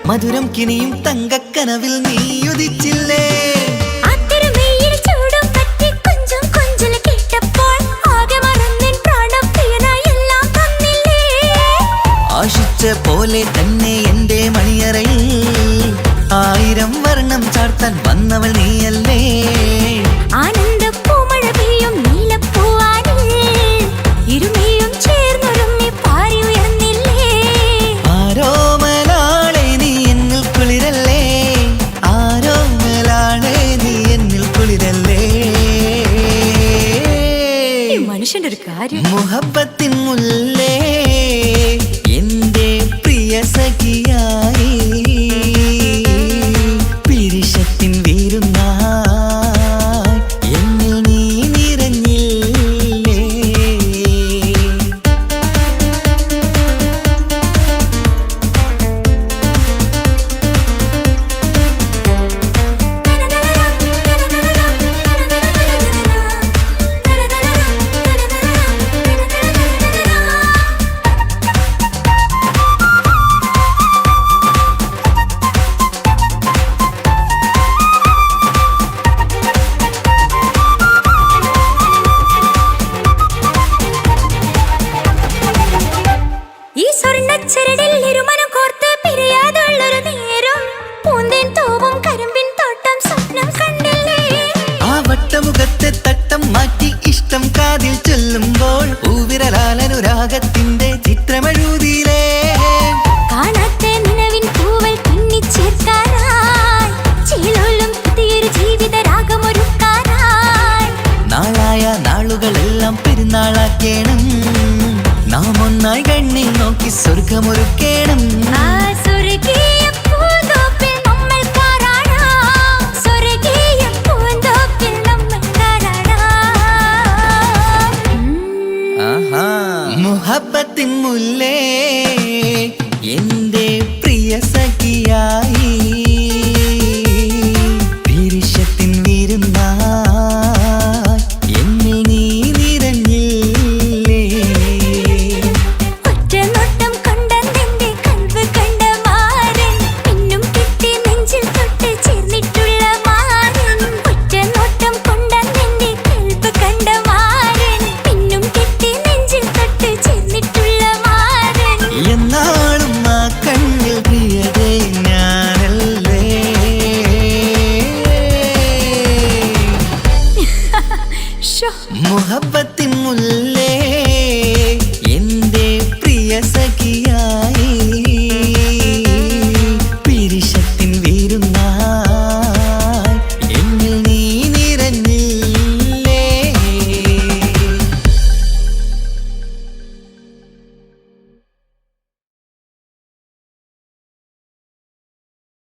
മധുരം കിനിയും തങ്കക്കനവിൽ നീയുദിച്ചില്ലേ ആത്തിരമേയിൽ ചൂടും പറ്റി കൊഞ്ചും കൊഞ്ചല് കേട്ടപ്പോൾ ആകെ മറന്നിൻ പ്രാണപ്രിയനായി എല്ലാം തന്നില്ലേ ആശിച്ച പോലെ തന്നെ എന്റെ മണിയറയിൽ 1000 വർണ്ണം ചാർത്താൻ വന്നവൾ നീയല്ലേ ആനന്ദ പൂമഴ പെയ്യും നീലപ്പൂവാനിൽ ഇരുമേയും ചേർന്നൊരുമ്മി പാരി ഉയർന്നില്ലേ ആരോമലാളെ നീ എന്നിൽ കുളിരല്ലേ ആരോമലാളെ നീ എന്നിൽ കുളിരല്ലേ ഈ മനുഷ്യന്റെ ഒരു കാര്യം മുഹബത്തിൻ മുല്ലേ എന്റെ പ്രിയ സഖിയായി പിരിശത്തിൻ വിരുന്നായി സ്വർഗമൊരുക്കേണം. ആ സ്വർഗീയ പൂന്തോപ്പിൽ നമ്മൾ കാറാടാം. സ്വർഗീയ പൂന്തോപ്പിൽ നമ്മൾ കാറാടാം. മുഹബത്തിൻ മുല്ലേ എന്റെ പ്രിയ സഖിയായി വിരിശത്തിൻ വിരുന്നായി എന്നിൽ നീ നിറഞ്ഞില്ലേ. ഒറ്റ നോട്ടം കൊണ്ടെന്റെ കൽവ് കണ്ട മാരൻ പിന്നും കിട്ടി നെഞ്ചിൽ തൊട്ട് ചേർന്നിട്ടുള്ള മാരൻ. ഒറ്റ നോട്ടം കൊണ്ടെന്റെ കൽവ് കണ്ട മാരൻ പിന്നും കിട്ടി നെഞ്ചിൽ തൊട്ട് ചേർന്നിട്ടുള്ള മാരൻ. എന്നാളും ആ കണ്ണിൽ പ്രിയതേ ഞാനല്ലേ. ശോ മുഹബത്തിൻ മുല്ലേ